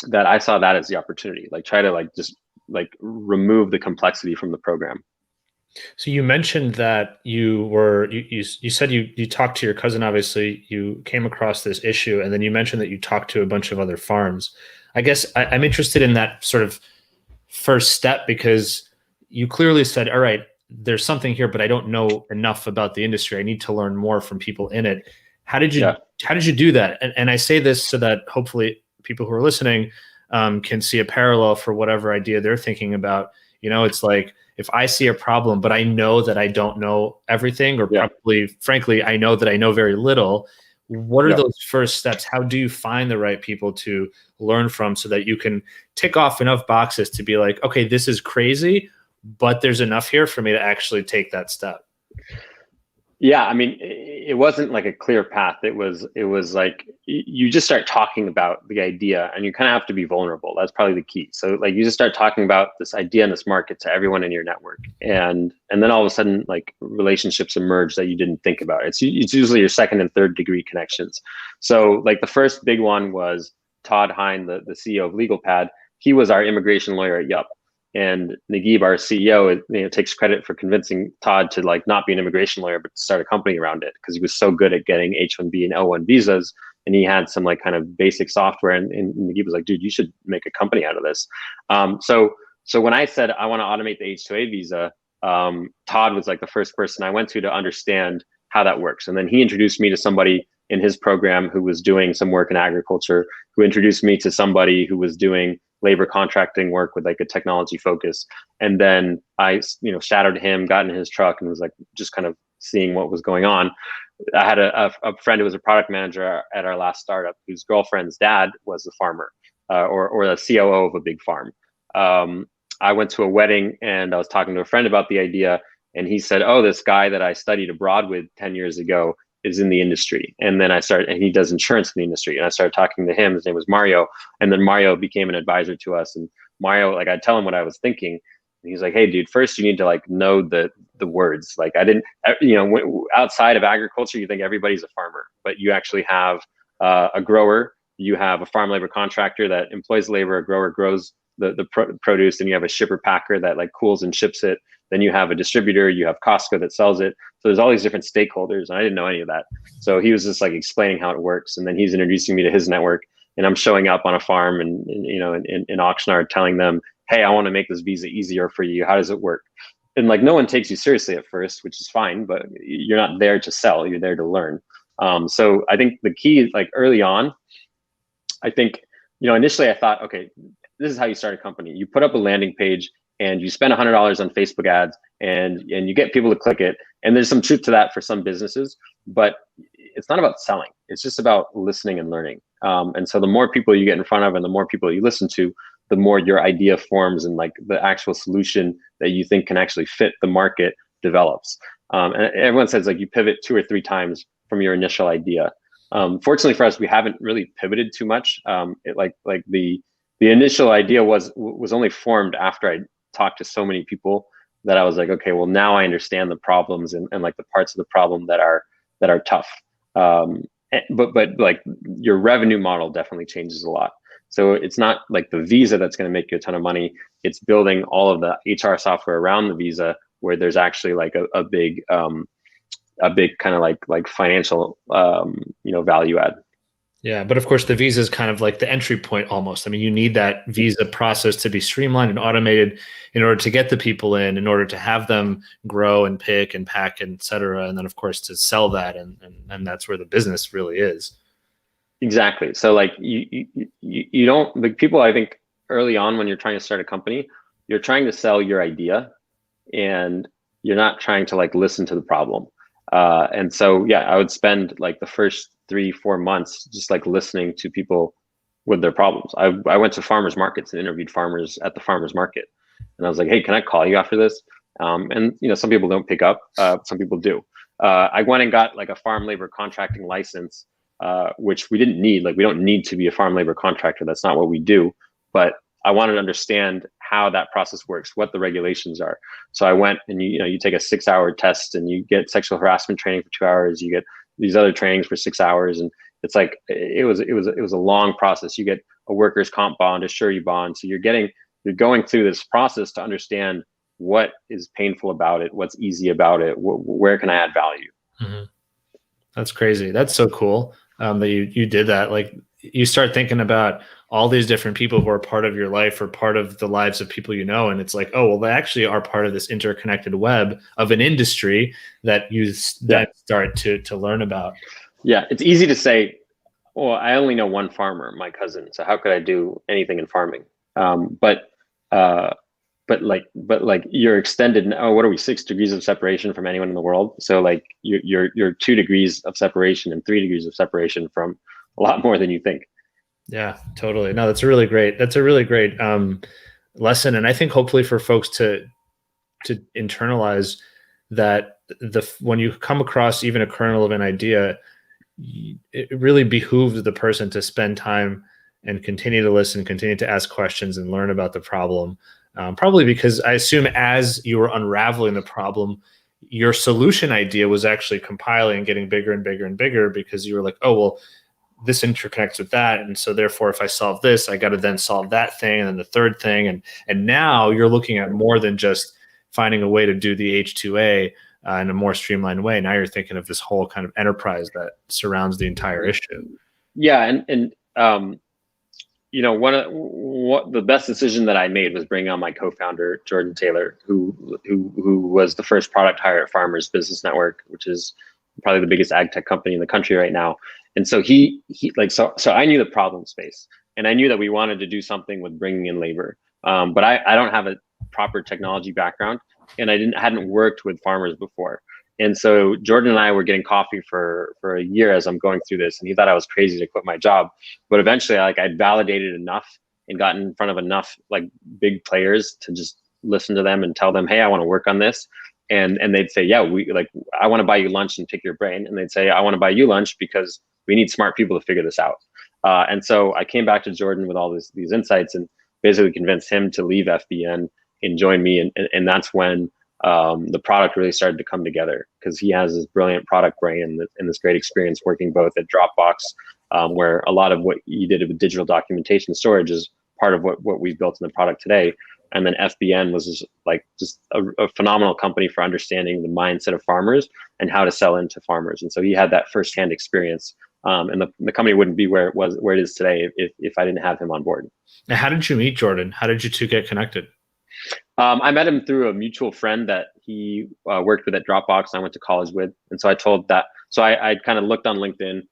that I saw that as the opportunity, like try to just remove the complexity from the program. So you mentioned that you said you talked to your cousin, obviously you came across this issue, and then you mentioned that you talked to a bunch of other farms. I guess I'm interested in that sort of first step, because you clearly said, all right, there's something here, but I don't know enough about the industry. I need to learn more from people in it. How did you do that? And I say this so that hopefully people who are listening can see a parallel for whatever idea they're thinking about. It's like, if I see a problem, but I know that I don't know everything, or probably, frankly, I know that I know very little. What are those first steps? How do you find the right people to learn from so that you can tick off enough boxes to be like, okay, this is crazy, but there's enough here for me to actually take that step? Yeah, I mean, it wasn't like a clear path. It was like you just start talking about the idea, and you kind of have to be vulnerable. That's probably the key. So like you just start talking about this idea in this market to everyone in your network, and then all of a sudden like relationships emerge that you didn't think about. It's usually your second and third degree connections. So like the first big one was Todd Hine, the CEO of LegalPad. He was our immigration lawyer at Yup. And Naguib, our CEO, takes credit for convincing Todd to like not be an immigration lawyer, but to start a company around it, because he was so good at getting H-1B and L-1 visas, and he had some like kind of basic software. And Naguib was like, dude, you should make a company out of this. So when I said I want to automate the H-2A visa, Todd was like the first person I went to understand how that works. And then he introduced me to somebody in his program who was doing some work in agriculture, who introduced me to somebody who was doing labor contracting work with like a technology focus. And then I, shadowed him, got in his truck, and was like just kind of seeing what was going on. I had a friend who was a product manager at our last startup, whose girlfriend's dad was a farmer, or the COO of a big farm. I went to a wedding, and I was talking to a friend about the idea, and he said, oh, this guy that I studied abroad with 10 years ago is in the industry. And then and he does insurance in the industry. And I started talking to him. His name was Mario. And then Mario became an advisor to us. And Mario, like, I'd tell him what I was thinking. And he's like, hey, dude, first you need to like know the words. Like I didn't, outside of agriculture, you think everybody's a farmer, but you actually have a grower, you have a farm labor contractor that employs labor, a grower grows produce, and you have a shipper packer that like cools and ships it. Then you have a distributor, you have Costco that sells it. So there's all these different stakeholders, and I didn't know any of that. So he was just like explaining how it works, and then he's introducing me to his network. And I'm showing up on a farm and in Oxnard telling them, hey, I want to make this visa easier for you. How does it work? And like no one takes you seriously at first, which is fine, but you're not there to sell, you're there to learn. So I think the key is like early on, I think, initially I thought, okay, this is how you start a company. You put up a landing page and you spend $100 on Facebook ads and you get people to click it. And there's some truth to that for some businesses, but it's not about selling. It's just about listening and learning. And so the more people you get in front of and the more people you listen to, the more your idea forms and like the actual solution that you think can actually fit the market develops. And everyone says like you pivot 2 or 3 times from your initial idea. Fortunately for us, we haven't really pivoted too much. The initial idea was only formed after I talked to so many people that I was like, okay, well now I understand the problems and like the parts of the problem that are tough. But like your revenue model definitely changes a lot. So it's not like the visa that's going to make you a ton of money. It's building all of the HR software around the visa where there's actually like a big kind of like financial, value add. Yeah, but of course the visa is kind of like the entry point almost. I mean, you need that visa process to be streamlined and automated in order to get the people in order to have them grow and pick and pack, and et cetera. And then of course to sell that, and that's where the business really is. Exactly. So like you don't, like people, I think early on when you're trying to start a company, you're trying to sell your idea and you're not trying to like listen to the problem. And so, yeah, I would spend like the first 3-4 months just like listening to people with their problems. I went to farmers markets and interviewed farmers at the farmers market. And I was like, hey, can I call you after this? And some people don't pick up, some people do. I went and got like a farm labor contracting license, which we didn't need. Like we don't need to be a farm labor contractor. That's not what we do. But I wanted to understand how that process works, what the regulations are. So I went and you take a 6-hour test and you get sexual harassment training for 2 hours. You get these other trainings for 6 hours, and it's like it was a long process. You get a workers' comp bond, a surety bond. So you're going through this process to understand what is painful about it, what's easy about it, where can I add value. Mm-hmm. That's crazy. That's so cool that you did that. Like you start thinking about all these different people who are part of your life or part of the lives of people and it's like, oh, well, they actually are part of this interconnected web of an industry that you then start to learn about. Yeah, it's easy to say, well, I only know one farmer, my cousin, so how could I do anything in farming? But you're extended. Oh, what are we? 6 degrees of separation from anyone in the world. So like you're 2 degrees of separation and 3 degrees of separation from a lot more than you think. Yeah, totally. No, that's a really great lesson. And I think hopefully for folks to internalize that when you come across even a kernel of an idea, it really behooves the person to spend time and continue to listen, continue to ask questions and learn about the problem. Probably because I assume as you were unraveling the problem, your solution idea was actually compiling and getting bigger and bigger and bigger because you were like, oh, well, this interconnects with that. And so therefore, if I solve this, I got to then solve that thing and then the third thing. And now you're looking at more than just finding a way to do the H-2A in a more streamlined way. Now you're thinking of this whole kind of enterprise that surrounds the entire issue. Yeah. What the best decision that I made was bringing on my co-founder, Jordan Taylor, who was the first product hire at Farmers Business Network, which is probably the biggest ag tech company in the country right now. And so so I knew the problem space, and I knew that we wanted to do something with bringing in labor. But I don't have a proper technology background, and I hadn't worked with farmers before. And so Jordan and I were getting coffee for a year as I'm going through this, and he thought I was crazy to quit my job. But eventually, I'd validated enough and gotten in front of enough like big players to just listen to them and tell them, hey, I want to work on this. And they'd say, yeah, I want to buy you lunch and pick your brain. And they'd say, I want to buy you lunch because we need smart people to figure this out. And so I came back to Jordan with all these insights and basically convinced him to leave FBN and join me. And that's when the product really started to come together, because he has this brilliant product brain and this great experience working both at Dropbox, where a lot of what you did with digital documentation storage is part of what we've built in the product today. And then FBN was just a phenomenal company for understanding the mindset of farmers and how to sell into farmers. And so he had that firsthand experience. And the company wouldn't be where it is today if I didn't have him on board. Now, how did you meet Jordan? How did you two get connected? I met him through a mutual friend that he worked with at Dropbox. And I went to college with, and so I told that. So I kind of looked on LinkedIn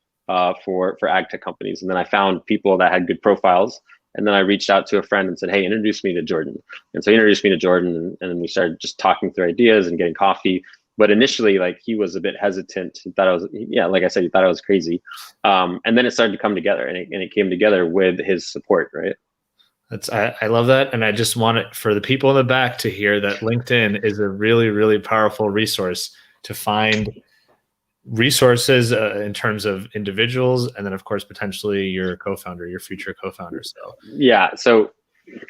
for ag tech companies, and then I found people that had good profiles. And then I reached out to a friend and said, "Hey, introduce me to Jordan." And so he introduced me to Jordan, and then we started just talking through ideas and getting coffee. But initially, like, he was a bit hesitant. He thought like I said, he thought I was crazy. And then it started to come together, and it came together with his support, right? I love that. And I just want it for the people in the back to hear that LinkedIn is a really, really powerful resource to find resources in terms of individuals, and then of course potentially your co-founder, your future co-founder. So yeah, so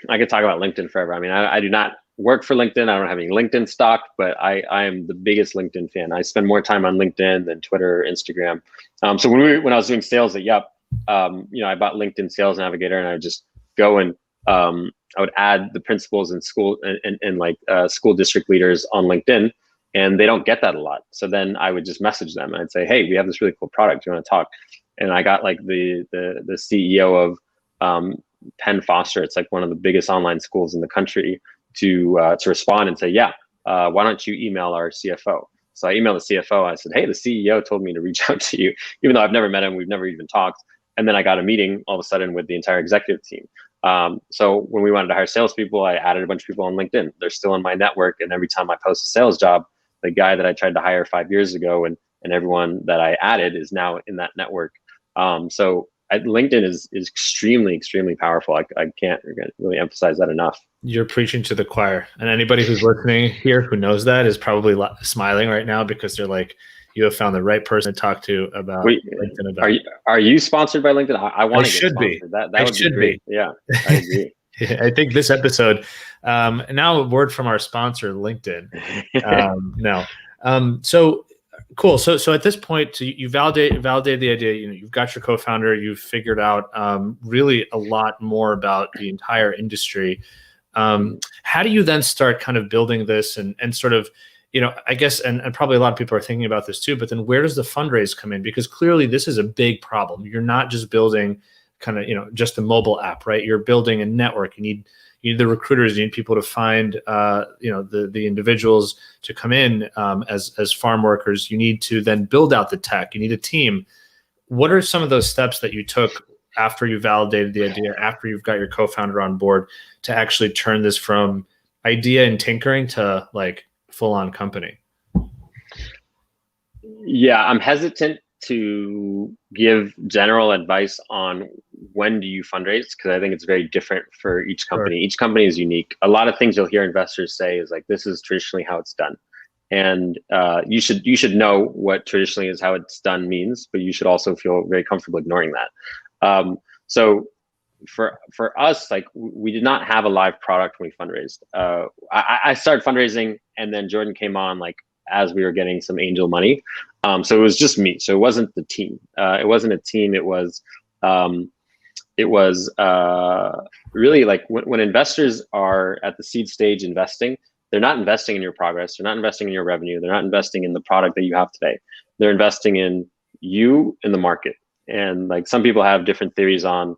I could talk about LinkedIn forever. I mean, I do not work for LinkedIn. I don't have any LinkedIn stock, but I am the biggest LinkedIn fan. I spend more time on LinkedIn than Twitter or Instagram. So when I was doing sales at Yup, I bought LinkedIn Sales Navigator, and I would just go and I would add the principals in school and school district leaders on LinkedIn. And they don't get that a lot. So then I would just message them and I'd say, "Hey, we have this really cool product. Do you want to talk?" And I got like the CEO of Penn Foster. It's like one of the biggest online schools in the country to respond and say, "Yeah, why don't you email our CFO?" So I emailed the CFO. I said, "Hey, the CEO told me to reach out to you," even though I've never met him. We've never even talked. And then I got a meeting all of a sudden with the entire executive team. So when we wanted to hire salespeople, I added a bunch of people on LinkedIn. They're still in my network. And every time I post a sales job, the guy that I tried to hire 5 years ago and everyone that I added is now in that network. So LinkedIn is extremely, extremely powerful. I can't really emphasize that enough. You're preaching to the choir. And anybody who's listening here who knows that is probably smiling right now, because they're like, you have found the right person to talk to about LinkedIn. About. Are you sponsored by LinkedIn? I want to get sponsored. Be. That would be great. Yeah, I agree. I think this episode, now a word from our sponsor, LinkedIn. So cool. So at this point, you validate the idea. You've got your co-founder. You've figured out really a lot more about the entire industry. How do you then start kind of building this and sort of, I guess, and probably a lot of people are thinking about this too, but then where does the fundraise come in? Because clearly this is a big problem. You're not just building kind of, just a mobile app, right? You're building a network. You need the recruiters, you need people to find, the individuals to come in as farm workers. You need to then build out the tech. You need a team. What are some of those steps that you took after you validated the idea, after you've got your co-founder on board, to actually turn this from idea and tinkering to like full-on company? Yeah, I'm hesitant to give general advice on when do you fundraise, because I think it's very different for each company. Sure. Each company is unique. A lot of things you'll hear investors say is like, this is traditionally how it's done. And you should know what traditionally is how it's done means, but you should also feel very comfortable ignoring that. So for us, like, we did not have a live product when we fundraised. I started fundraising, and then Jordan came on like as we were getting some angel money. So it was just me. So it wasn't the team. It wasn't a team. It was really like when investors are at the seed stage investing, they're not investing in your progress. They're not investing in your revenue. They're not investing in the product that you have today. They're investing in you in the market. And like, some people have different theories on,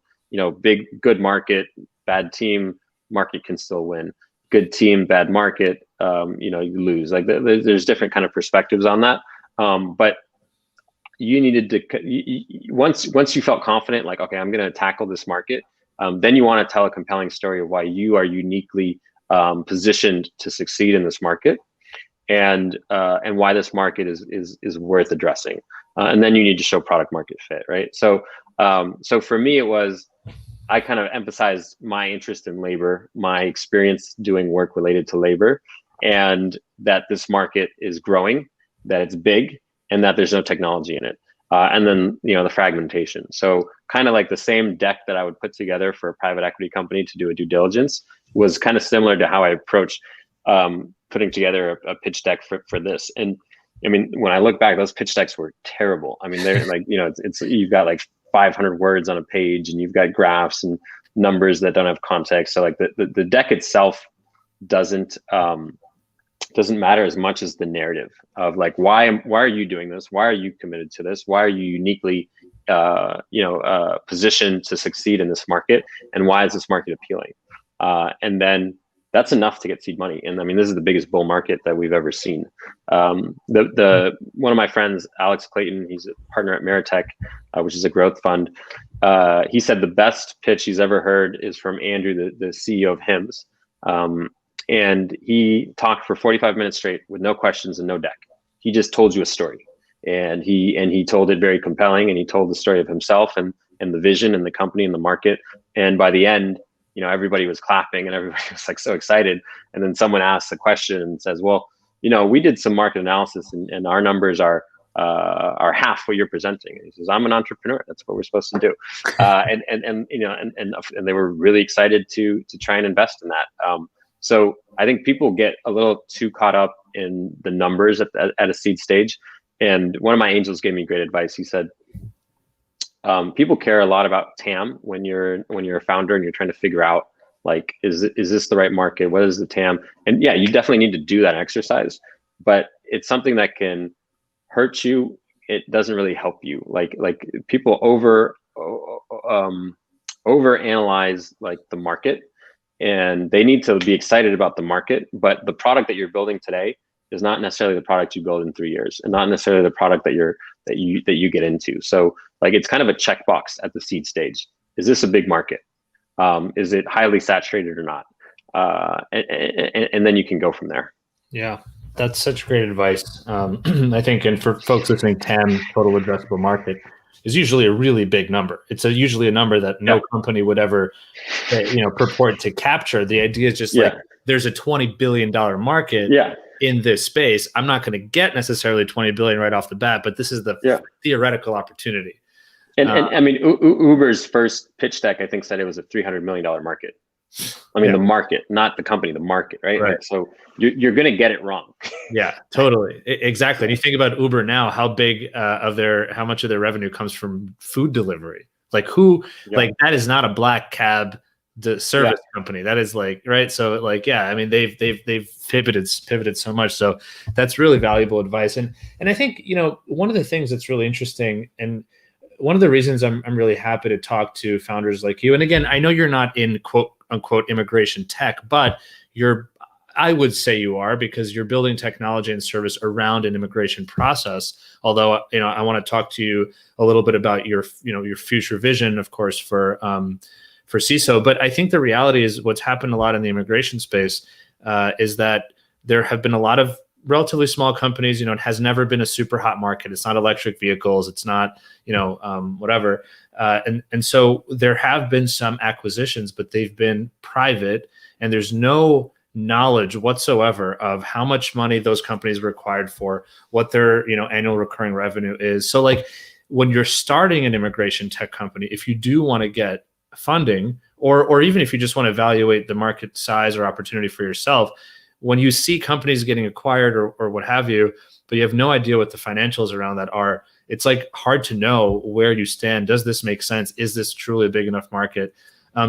good market, bad team, market can still win. Good team, bad market, you lose. Like, there's different kind of perspectives on that. But you needed to, once you felt confident, like, okay, I'm going to tackle this market, then you want to tell a compelling story of why you are uniquely positioned to succeed in this market, and why this market is worth addressing. And then you need to show product market fit, right? So for me, it was, I kind of emphasized my interest in labor, my experience doing work related to labor, and that this market is growing, that it's big, and that there's no technology in it. And then, the fragmentation. So kind of like the same deck that I would put together for a private equity company to do a due diligence was kind of similar to how I approached putting together a pitch deck for this. And I mean, when I look back, those pitch decks were terrible. I mean, they're like, it's you've got like 500 words on a page, and you've got graphs, and numbers that don't have context. So like the deck itself doesn't matter as much as the narrative of like, why are you doing this? Why are you committed to this? Why are you uniquely positioned to succeed in this market? And why is this market appealing? And then that's enough to get seed money. And I mean, this is the biggest bull market that we've ever seen. One of my friends, Alex Clayton, he's a partner at Meritech, which is a growth fund. He said the best pitch he's ever heard is from Andrew, the CEO of HIMS. And he talked for 45 minutes straight with no questions and no deck. He just told you a story, and he told it very compelling. And he told the story of himself and the vision and the company and the market. And by the end, everybody was clapping and everybody was like so excited. And then someone asks a question and says, well, we did some market analysis and our numbers are half what you're presenting. And he says, I'm an entrepreneur. That's what we're supposed to do. And they were really excited to try and invest in that. So I think people get a little too caught up in the numbers at a seed stage. And one of my angels gave me great advice. He said, people care a lot about TAM when you're a founder and you're trying to figure out, like, is this the right market? What is the TAM? And yeah, you definitely need to do that exercise, but it's something that can hurt you. It doesn't really help you. Like people overanalyze like the market, and they need to be excited about the market, but the product that you're building today is not necessarily the product you build in 3 years, and not necessarily the product that you get into. So like, it's kind of a checkbox at the seed stage. Is this a big market? Is it highly saturated or not? And then you can go from there. Yeah, that's such great advice. I think, and for folks listening, TAM, total addressable market, is usually a really big number. It's usually a number that no company would ever, purport to capture. The idea is just like, there's a $20 billion market in this space. I'm not going to get necessarily 20 billion right off the bat, but this is the theoretical opportunity. And I mean, Uber's first pitch deck, I think, said it was a $300 million market. I mean, the market, not the company, the market, right? Like, so you're going to get it wrong. Yeah, totally. Exactly. And you think about Uber now, how big how much of their revenue comes from food delivery? Like like that is not a black cab service company. That is like, right. So like, I mean, they've pivoted so much. So that's really valuable advice. And I think, one of the things that's really interesting, and one of the reasons I'm really happy to talk to founders like you. And again, I know you're not in quote unquote immigration tech, but I would say you are, because you're building technology and service around an immigration process. Although, I want to talk to you a little bit about your future vision, of course, for Seso. But I think the reality is what's happened a lot in the immigration space is that there have been a lot of relatively small companies. It has never been a super hot market. It's not electric vehicles. It's not, whatever. And so there have been some acquisitions, but they've been private, and there's no knowledge whatsoever of how much money those companies were acquired for, what their, annual recurring revenue is. So like, when you're starting an immigration tech company, if you do want to get funding, or even if you just want to evaluate the market size or opportunity for yourself, when you see companies getting acquired or what have you, but you have no idea what the financials around that are, it's like hard to know where you stand. Does this make sense? Is this truly a big enough market?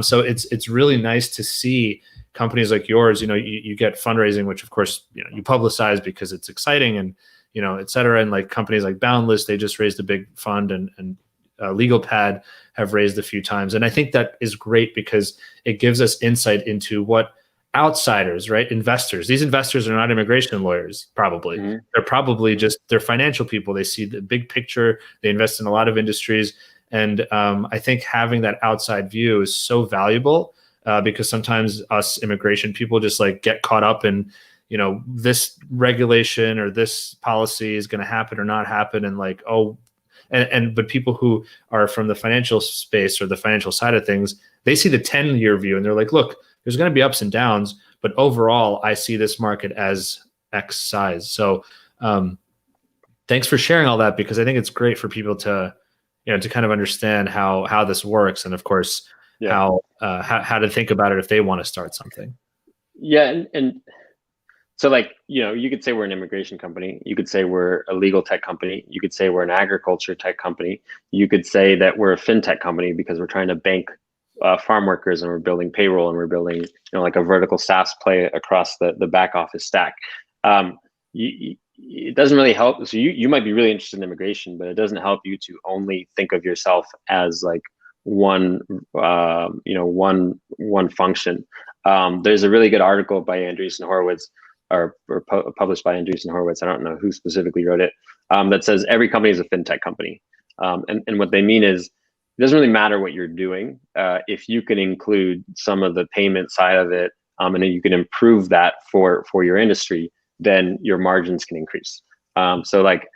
So it's really nice to see companies like yours. You get fundraising, which of course you publicize because it's exciting, and et cetera. And like companies like Boundless, they just raised a big fund, and LegalPad have raised a few times. And I think that is great because it gives us insight into what outsiders, right? Investors. These investors are not immigration lawyers, probably. Mm-hmm. They're probably they're financial people. They see the big picture. They invest in a lot of industries. And I think having that outside view is so valuable because sometimes us immigration people just like get caught up in, this regulation or this policy is going to happen or not happen. And like, but people who are from the financial space or the financial side of things, they see the 10-year view and they're like, look, there's going to be ups and downs, but overall, I see this market as X size. So thanks for sharing all that, because I think it's great for people to kind of understand how this works. And of course, how to think about it if they want to start something. Yeah. And so like, you could say we're an immigration company. You could say we're a legal tech company. You could say we're an agriculture tech company. You could say that we're a fintech company because we're trying to bank farm workers, and we're building payroll, and we're building, like a vertical SaaS play across the back office stack. It doesn't really help. So you might be really interested in immigration, but it doesn't help you to only think of yourself as like one function. There's a really good article by Andreessen Horowitz, or published by Andreessen Horowitz. I don't know who specifically wrote it. That says every company is a fintech company, and what they mean is it doesn't really matter what you're doing if you can include some of the payment side of it, and then you can improve that for your industry, then your margins can increase. So like,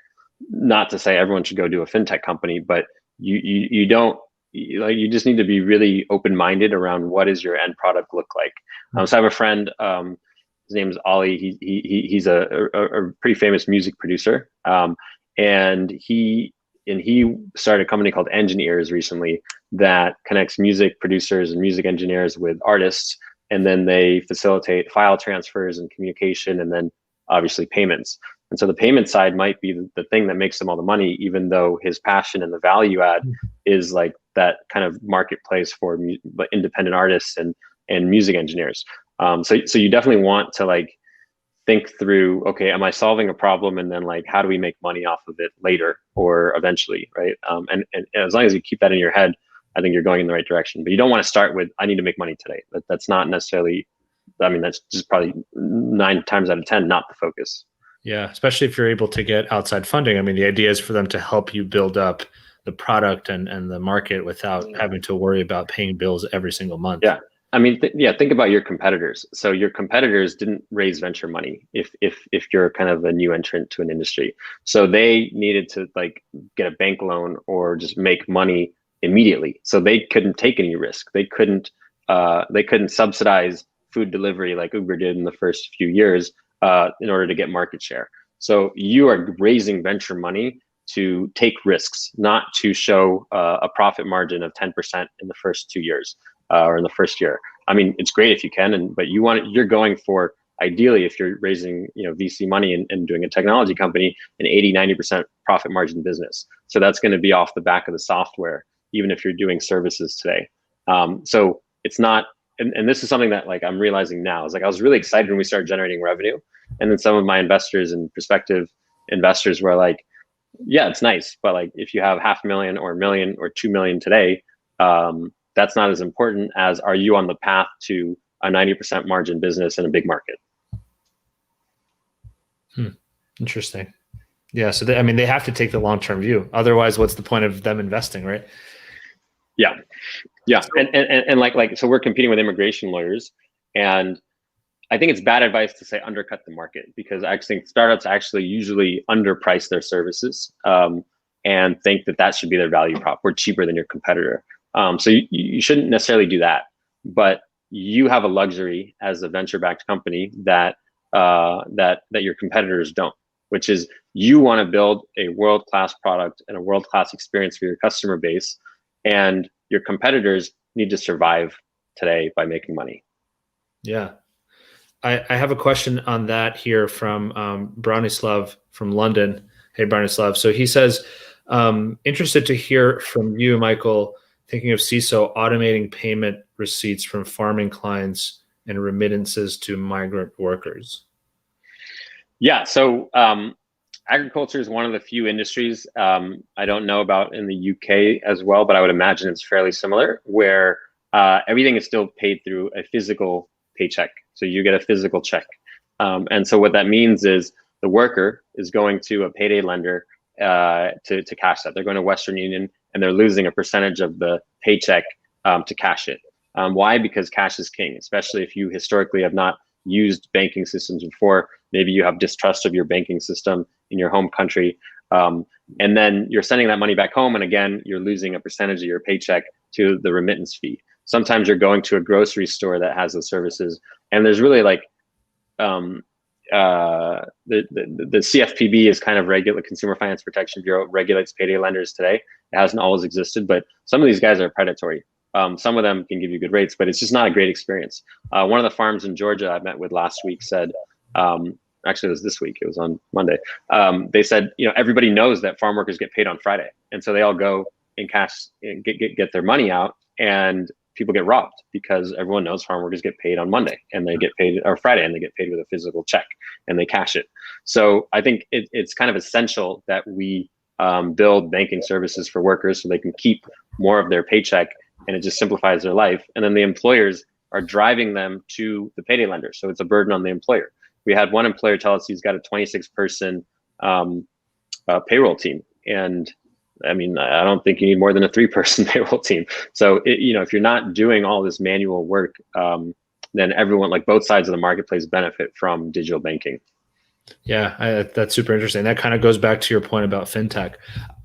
not to say everyone should go do a fintech company, but you don't, like, you just need to be really open-minded around what does your end product look like. So I have a friend, his name is Ollie. He's a pretty famous music producer, and he started a company called Engineers recently that connects music producers and music engineers with artists, and then they facilitate file transfers and communication, and then obviously payments. And so the payment side might be the thing that makes him all the money, even though his passion and the value add is like that kind of marketplace for independent artists and music engineers. So you definitely want to like think through, okay, am I solving a problem, and then like, how do we make money off of it later or eventually, right? And as long as you keep that in your head, I think you're going in the right direction. But you don't want to start with, I need to make money today. That's not necessarily, I mean, that's just probably 9 times out of 10 not the focus. Yeah, especially if you're able to get outside funding. I mean, the idea is for them to help you build up the product and the market without having to worry about paying bills every single month. Yeah. I mean, think about your competitors. So your competitors didn't raise venture money if you're kind of a new entrant to an industry. So they needed to like get a bank loan or just make money immediately. So they couldn't take any risk. They couldn't subsidize food delivery like Uber did in the first few years in order to get market share. So you are raising venture money to take risks, not to show a profit margin of 10% in the first 2 years. Or in the first year. I mean, it's great if you can, but you're going for, ideally, if you're raising VC money and doing a technology company, an 80-90% profit margin business. So that's going to be off the back of the software, even if you're doing services today. So it's not, and this is something that like I'm realizing now, is like I was really excited when we started generating revenue, and then some of my investors and prospective investors were like, yeah, it's nice, but like if you have $500,000 or $1 million or $2 million today, that's not as important as, are you on the path to a 90% margin business in a big market? Interesting. Yeah. So they have to take the long-term view. Otherwise, what's the point of them investing, right? Yeah. Yeah. And like, so we're competing with immigration lawyers, and I think it's bad advice to say undercut the market, because I think startups actually usually underprice their services and think that should be their value prop. We're cheaper than your competitor. So you shouldn't necessarily do that, but you have a luxury as a venture-backed company that your competitors don't, which is you want to build a world-class product and a world-class experience for your customer base, and your competitors need to survive today by making money. Yeah. I have a question on that here from Bronislav from London. Hey, Bronislav. So he says, interested to hear from you, Michael, thinking of Seso automating payment receipts from farming clients and remittances to migrant workers. Yeah. So agriculture is one of the few industries I don't know about in the UK as well, but I would imagine it's fairly similar, where everything is still paid through a physical paycheck. So you get a physical check. And so what that means is the worker is going to a payday lender to cash that. They're going to Western Union, and they're losing a percentage of the paycheck to cash it. Why? Because cash is king, especially if you historically have not used banking systems before. Maybe you have distrust of your banking system in your home country. And then you're sending that money back home, and again, you're losing a percentage of your paycheck to the remittance fee. Sometimes you're going to a grocery store that has those services, and there's really like the CFPB is kind of regular. Consumer Finance Protection Bureau regulates payday lenders today. It hasn't always existed, but some of these guys are predatory. Some of them can give you good rates, but it's just not a great experience. One of the farms in Georgia I met with last week said, actually it was this week, it was on Monday. They said, everybody knows that farm workers get paid on Friday. And so they all go in cash and get their money out, and people get robbed because everyone knows farm workers get paid on Monday and they get paid or Friday and they get paid with a physical check and they cash it. So I think it's kind of essential that we build banking services for workers so they can keep more of their paycheck, and it just simplifies their life. And then the employers are driving them to the payday lender. So it's a burden on the employer. We had one employer tell us he's got a 26-person payroll team. And I mean, I don't think you need more than a 3-person payroll team. So, if you're not doing all this manual work, then everyone, like both sides of the marketplace, benefit from digital banking. Yeah, that's super interesting. That kind of goes back to your point about fintech.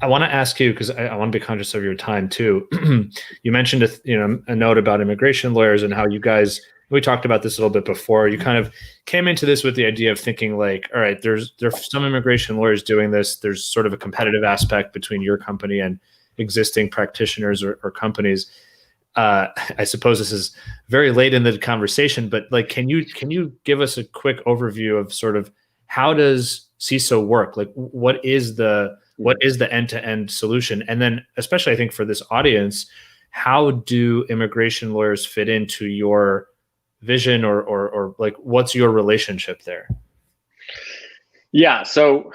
I want to ask you, because I want to be conscious of your time too. You mentioned a note about immigration lawyers and how you guys, we talked about this a little bit before. You kind of came into this with the idea of thinking like, all right, there's some immigration lawyers doing this. There's sort of a competitive aspect between your company and existing practitioners or companies. I suppose this is very late in the conversation, but like, can you give us a quick overview of sort of how does Seso work? Like, what is the end-to-end solution? And then, especially I think for this audience, how do immigration lawyers fit into your vision, or like, what's your relationship there? Yeah. So,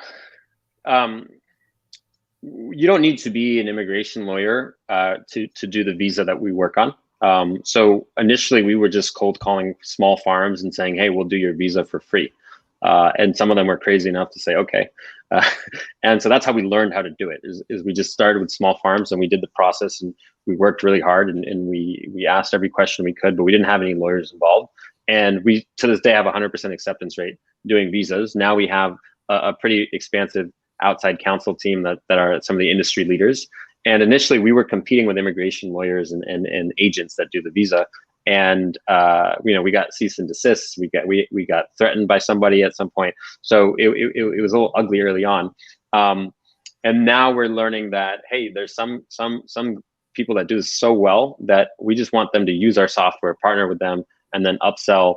you don't need to be an immigration lawyer to do the visa that we work on. So initially we were just cold calling small farms and saying, hey, we'll do your visa for free. And some of them were crazy enough to say, okay. And so that's how we learned how to do it, is we just started with small farms and we did the process, and we worked really hard, and we asked every question we could, but we didn't have any lawyers involved. And we, to this day, have 100% acceptance rate doing visas. Now we have a pretty expansive outside counsel team that are some of the industry leaders. And initially we were competing with immigration lawyers and agents that do the visa. And we got cease and desist. We got threatened by somebody at some point. So it was a little ugly early on. And now we're learning that, hey, there's some people that do this so well that we just want them to use our software, partner with them, and then upsell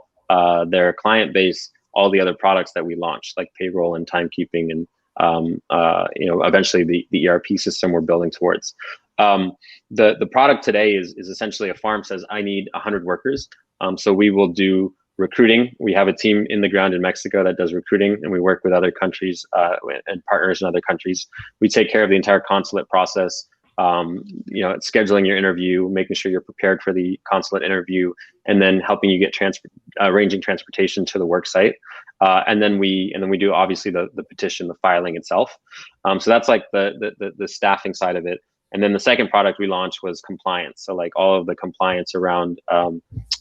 their client base all the other products that we launched, like payroll and timekeeping, and eventually the ERP system we're building towards. The product today is essentially a farm says, I need 100 workers. So we will do recruiting. We have a team in the ground in Mexico that does recruiting, and we work with other countries and partners in other countries. We take care of the entire consulate process, scheduling your interview, making sure you're prepared for the consulate interview, and then helping you get arranging transportation to the work site. And then we do obviously the petition, the filing itself. So that's like the staffing side of it. And then the second product we launched was compliance. So like all of the compliance around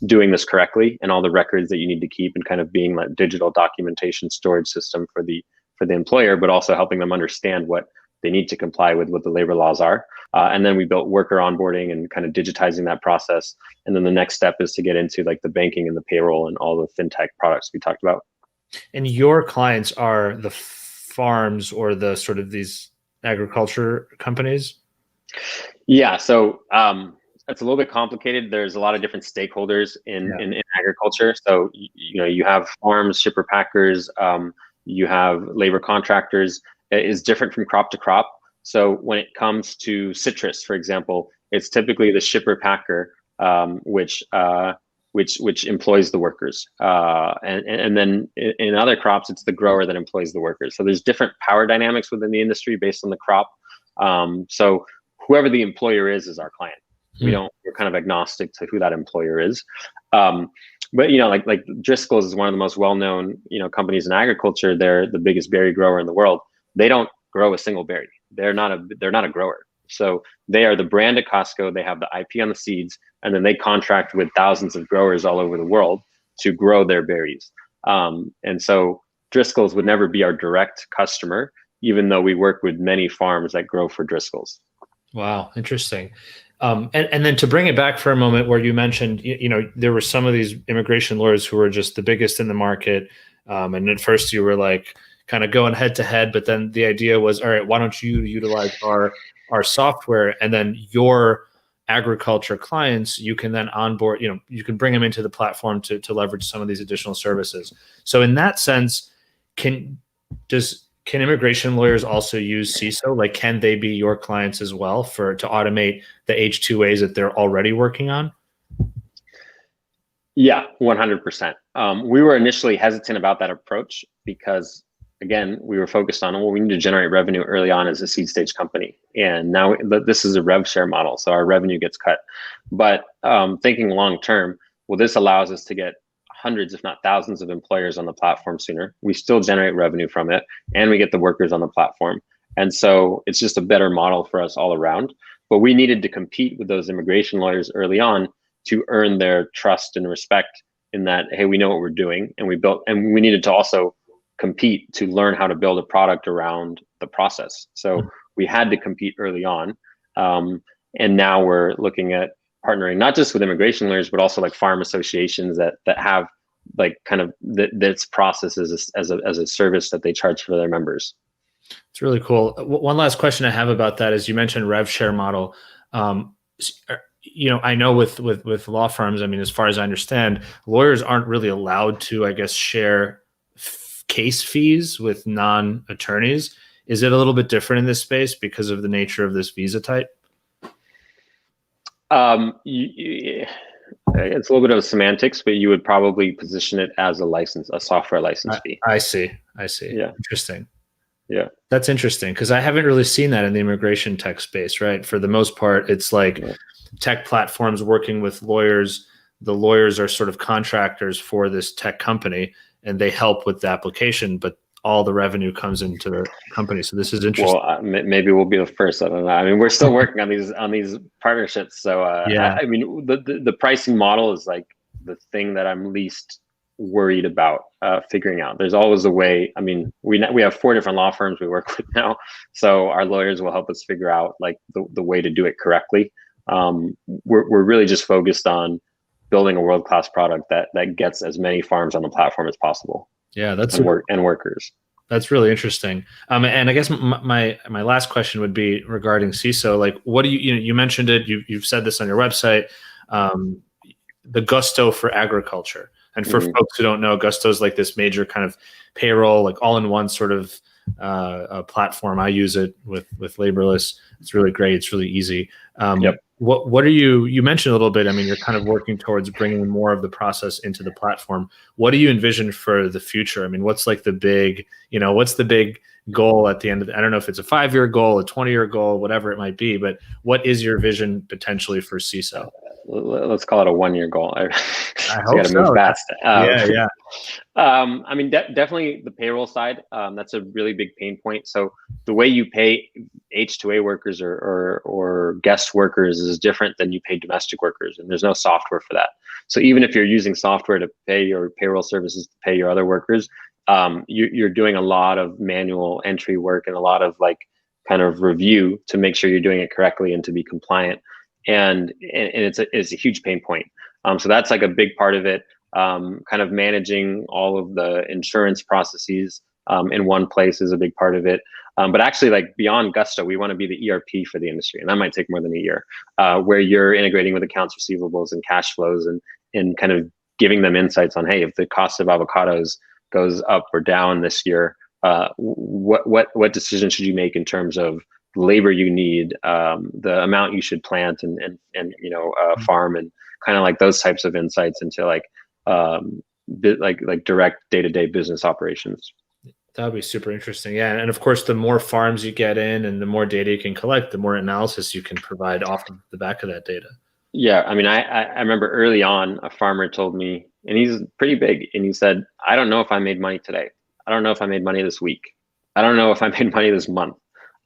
doing this correctly, and all the records that you need to keep, and kind of being like digital documentation storage system for the employer, but also helping them understand what they need to comply with, what the labor laws are. And then we built worker onboarding and kind of digitizing that process. And then the next step is to get into like the banking and the payroll and all the fintech products we talked about. And your clients are the farms or the sort of these agriculture companies? Yeah, so it's a little bit complicated. There's a lot of different stakeholders in agriculture. So you have farms, shipper packers, you have labor contractors. It is different from crop to crop. So when it comes to citrus, for example, it's typically the shipper packer, which employs the workers, and then in other crops, it's the grower that employs the workers. So there's different power dynamics within the industry based on the crop. So whoever the employer is our client. We're kind of agnostic to who that employer is. But like Driscoll's is one of the most well-known companies in agriculture. They're the biggest berry grower in the world. They don't grow a single berry. They're not a grower. So they are the brand at Costco. They have the IP on the seeds, and then they contract with thousands of growers all over the world to grow their berries. And so Driscoll's would never be our direct customer, even though we work with many farms that grow for Driscoll's. Wow, interesting. And then to bring it back for a moment, where you mentioned, there were some of these immigration lawyers who were just the biggest in the market. And at first you were like kind of going head to head, but then the idea was, all right, why don't you utilize our software, and then your agriculture clients, you can then onboard, you can bring them into the platform to leverage some of these additional services. So in that sense, can immigration lawyers also use Seso? Like, can they be your clients as well to automate the H-2As that they're already working on? Yeah, 100%. We were initially hesitant about that approach because, again, we were focused on, well, we need to generate revenue early on as a seed stage company. And now this is a rev share model, so our revenue gets cut. But thinking long term, well, this allows us to get hundreds, if not thousands of employers on the platform sooner. We still generate revenue from it, and we get the workers on the platform. And so it's just a better model for us all around. But we needed to compete with those immigration lawyers early on to earn their trust and respect in that, hey, we know what we're doing, and we needed to also compete to learn how to build a product around the process. So we had to compete early on. And now we're looking at partnering not just with immigration lawyers, but also like farm associations that have like kind of this process as a service that they charge for their members. It's really cool. One last question I have about that is, you mentioned rev share model. I know with law firms, I mean, as far as I understand, lawyers aren't really allowed to, I guess, share case fees with non-attorneys. Is it a little bit different in this space because of the nature of this visa type? It's a little bit of semantics, but you would probably position it as a software license fee. I see. Yeah. Interesting. Yeah. That's interesting, because I haven't really seen that in the immigration tech space, right? For the most part, it's like tech platforms working with lawyers. The lawyers are sort of contractors for this tech company, and they help with the application, but all the revenue comes into the company. So this is interesting. Well, maybe we'll be the first. I don't know. I mean, we're still working on these partnerships. So yeah. I mean, the pricing model is like the thing that I'm least worried about figuring out. There's always a way. I mean, we have 4 different law firms we work with now, so our lawyers will help us figure out like the way to do it correctly. We're really just focused on building a world-class product that gets as many farms on the platform as possible. Yeah, that's and workers. That's really interesting. And I guess my last question would be regarding Seso. Like, what do you mentioned it, you've said this on your website, the Gusto for agriculture. And for folks who don't know, Gusto is like this major kind of payroll, like all-in-one sort of platform. I use it with Laborless. It's really great. It's really easy. Yep. What are you mentioned a little bit, I mean, you're kind of working towards bringing more of the process into the platform. What do you envision for the future? I mean, what's like the big goal at the end of I don't know if it's a 5-year goal, a 20-year goal, whatever it might be, but what is your vision potentially for Seso? Let's call it a 1-year goal. I hope got to move fast. Yeah. I mean, definitely the payroll side. That's a really big pain point. So the way you pay H-2A workers or guest workers is different than you pay domestic workers, and there's no software for that. So even if you're using software to pay your payroll services to pay your other workers, you're doing a lot of manual entry work and a lot of like kind of review to make sure you're doing it correctly and to be compliant. And it's a huge pain point. So that's like a big part of it. Kind of managing all of the insurance processes in one place is a big part of it. But actually, like beyond Gusto, we want to be the ERP for the industry, and that might take more than a year, where you're integrating with accounts receivables and cash flows and kind of giving them insights on, hey, if the cost of avocados goes up or down this year, what decision should you make in terms of labor you need, the amount you should plant and farm, and kind of like those types of insights into like direct day-to-day business operations. That would be super interesting. Yeah. And of course, the more farms you get in and the more data you can collect, the more analysis you can provide off of the back of that data. Yeah. I mean, I remember early on, a farmer told me, and he's pretty big, and he said, I don't know if I made money today. I don't know if I made money this week. I don't know if I made money this month.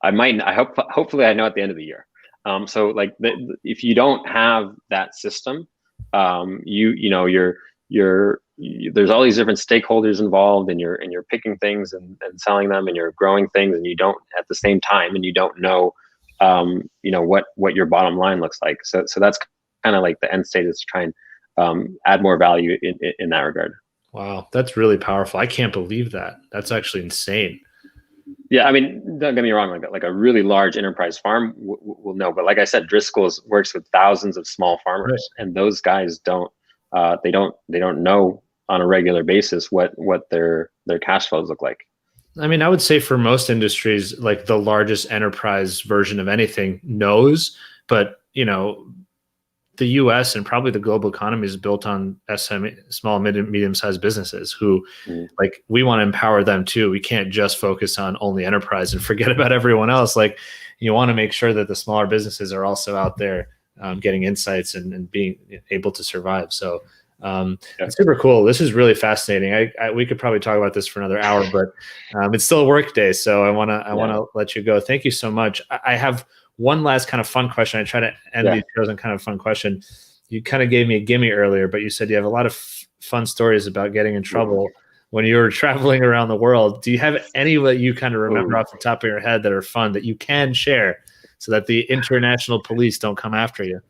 Hopefully I know at the end of the year. So like if you don't have that system, there's all these different stakeholders involved, and you're picking things and selling them, and you're growing things, and you don't at the same time, and you don't know, what your bottom line looks like. So that's kind of like the end state, is to try and add more value in that regard. Wow, that's really powerful. I can't believe that. That's actually insane. Yeah, I mean, don't get me wrong. Like a really large enterprise farm will know, but like I said, Driscoll's works with thousands of small farmers, right. And those guys don't know on a regular basis what their cash flows look like. I mean, I would say for most industries, like the largest enterprise version of anything knows, but the US and probably the global economy is built on SME, small, medium-sized businesses who like, we want to empower them too. We can't just focus on only enterprise and forget about everyone else. Like, you want to make sure that the smaller businesses are also out there getting insights and being able to survive. So it's super cool. This is really fascinating. We could probably talk about this for another hour, but it's still a work day. So I want to let you go. Thank you so much. I have one last kind of fun question. I try to end these shows on kind of fun question. You kind of gave me a gimme earlier, but you said you have a lot of fun stories about getting in trouble when you were traveling around the world. Do you have any that you kind of remember off the top of your head that are fun that you can share so that the international police don't come after you?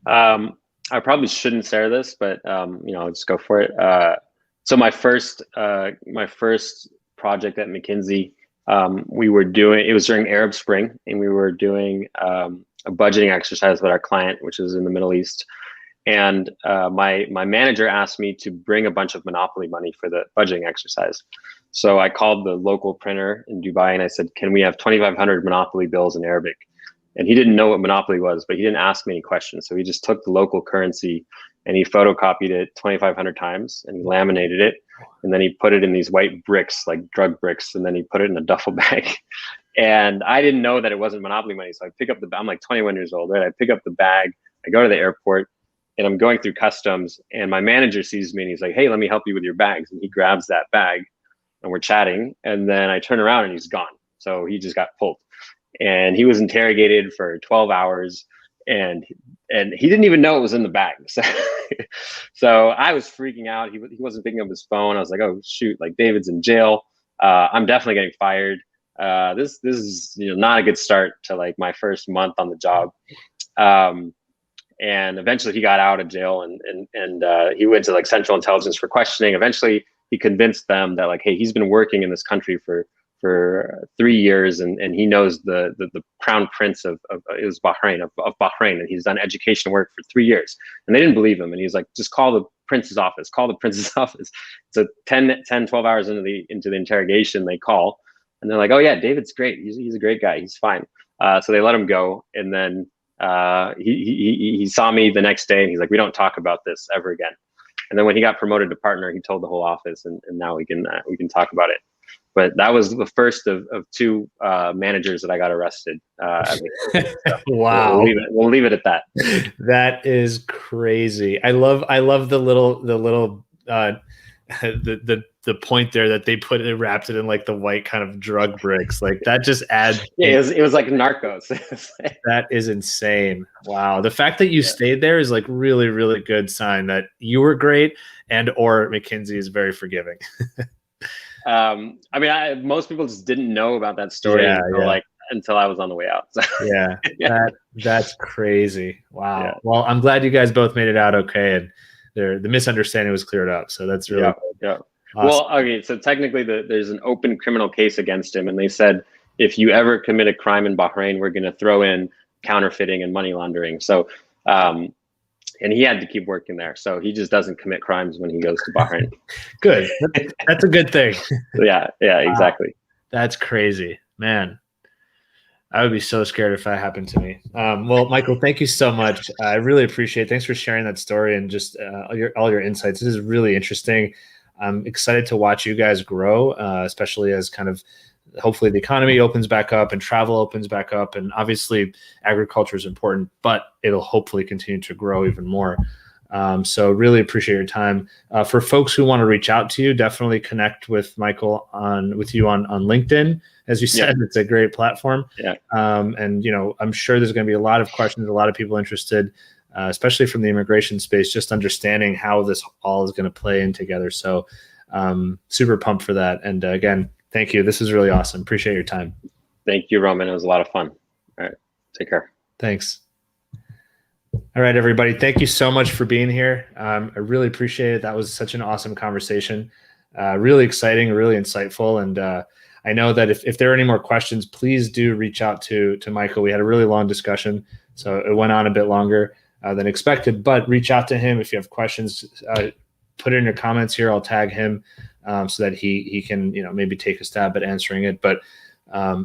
I probably shouldn't share this, but I'll just go for it. So my first project at McKinsey, it was during Arab Spring, and we were doing a budgeting exercise with our client, which is in the Middle East. And my manager asked me to bring a bunch of Monopoly money for the budgeting exercise. So I called the local printer in Dubai and I said, can we have 2,500 Monopoly bills in Arabic? And he didn't know what Monopoly was, but he didn't ask me any questions. So he just took the local currency and he photocopied it 2,500 times and he laminated it. And then he put it in these white bricks, like drug bricks. And then he put it in a duffel bag. And I didn't know that it wasn't Monopoly money. So I pick up I'm like 21 years old, right? I pick up the bag, I go to the airport and I'm going through customs and my manager sees me and he's like, hey, let me help you with your bags. And he grabs that bag and we're chatting. And then I turn around and he's gone. So he just got pulled. And he was interrogated for 12 hours and he didn't even know it was in the bag. So I was freaking out. He wasn't picking up his phone. I was like, oh shoot, like David's in jail. I'm definitely getting fired. This is not a good start to like my first month on the job. And eventually he got out of jail and he went to like Central Intelligence for questioning. Eventually he convinced them that like, hey, he's been working in this country for 3 years and he knows the crown prince of it was Bahrain of Bahrain, and he's done education work for 3 years. And they didn't believe him. And he's like, just call the prince's office, So 12 hours into the interrogation, they call and they're like, oh yeah, David's great. He's a great guy. He's fine. So they let him go. And then he saw me the next day and he's like, we don't talk about this ever again. And then when he got promoted to partner, he told the whole office and now we can talk about it. But that was the first of two managers that I got arrested. So wow, we'll leave it at that. That is crazy. I love the little the point there that they wrapped it in like the white kind of drug bricks. Like that just adds. Yeah, it was like Narcos. That is insane. Wow, the fact that you stayed there is like really, really good sign that you were great or McKinsey is very forgiving. I mean, most people just didn't know about that story until I was on the way out. So. That's crazy. Wow. Yeah. Well, I'm glad you guys both made it out okay, and the misunderstanding was cleared up. So that's really good. Yeah. Awesome. Well, okay. So technically, there's an open criminal case against him, and they said if you ever commit a crime in Bahrain, we're going to throw in counterfeiting and money laundering. So. And he had to keep working there. So he just doesn't commit crimes when he goes to Bahrain. Good. That's a good thing. Yeah, exactly. That's crazy, man. I would be so scared if that happened to me. Well, Michael, thank you so much. I really appreciate it. Thanks for sharing that story and just all your insights. This is really interesting. I'm excited to watch you guys grow, especially as kind of hopefully the economy opens back up and travel opens back up. And obviously agriculture is important, but it'll hopefully continue to grow even more. So really appreciate your time. For folks who want to reach out to you, definitely connect with Michael on LinkedIn. As you said, It's a great platform. Yeah. And I'm sure there's going to be a lot of questions, a lot of people interested, especially from the immigration space, just understanding how this all is going to play in together. So super pumped for that. And again, thank you. This is really awesome. Appreciate your time. Thank you, Roman. It was a lot of fun. All right. Take care. Thanks. All right, everybody. Thank you so much for being here. I really appreciate it. That was such an awesome conversation. Really exciting, really insightful. And I know that if there are any more questions, please do reach out to Michael. We had a really long discussion, so it went on a bit longer than expected, but reach out to him if you have questions. Put it in your comments here. I'll tag him so that he can maybe take a stab at answering it. But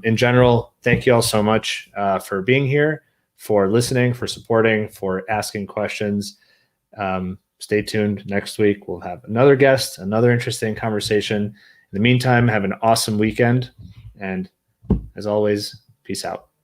in general, thank you all so much for being here, for listening, for supporting, for asking questions. Stay tuned. Next week, we'll have another guest, another interesting conversation. In the meantime, have an awesome weekend. And as always, peace out.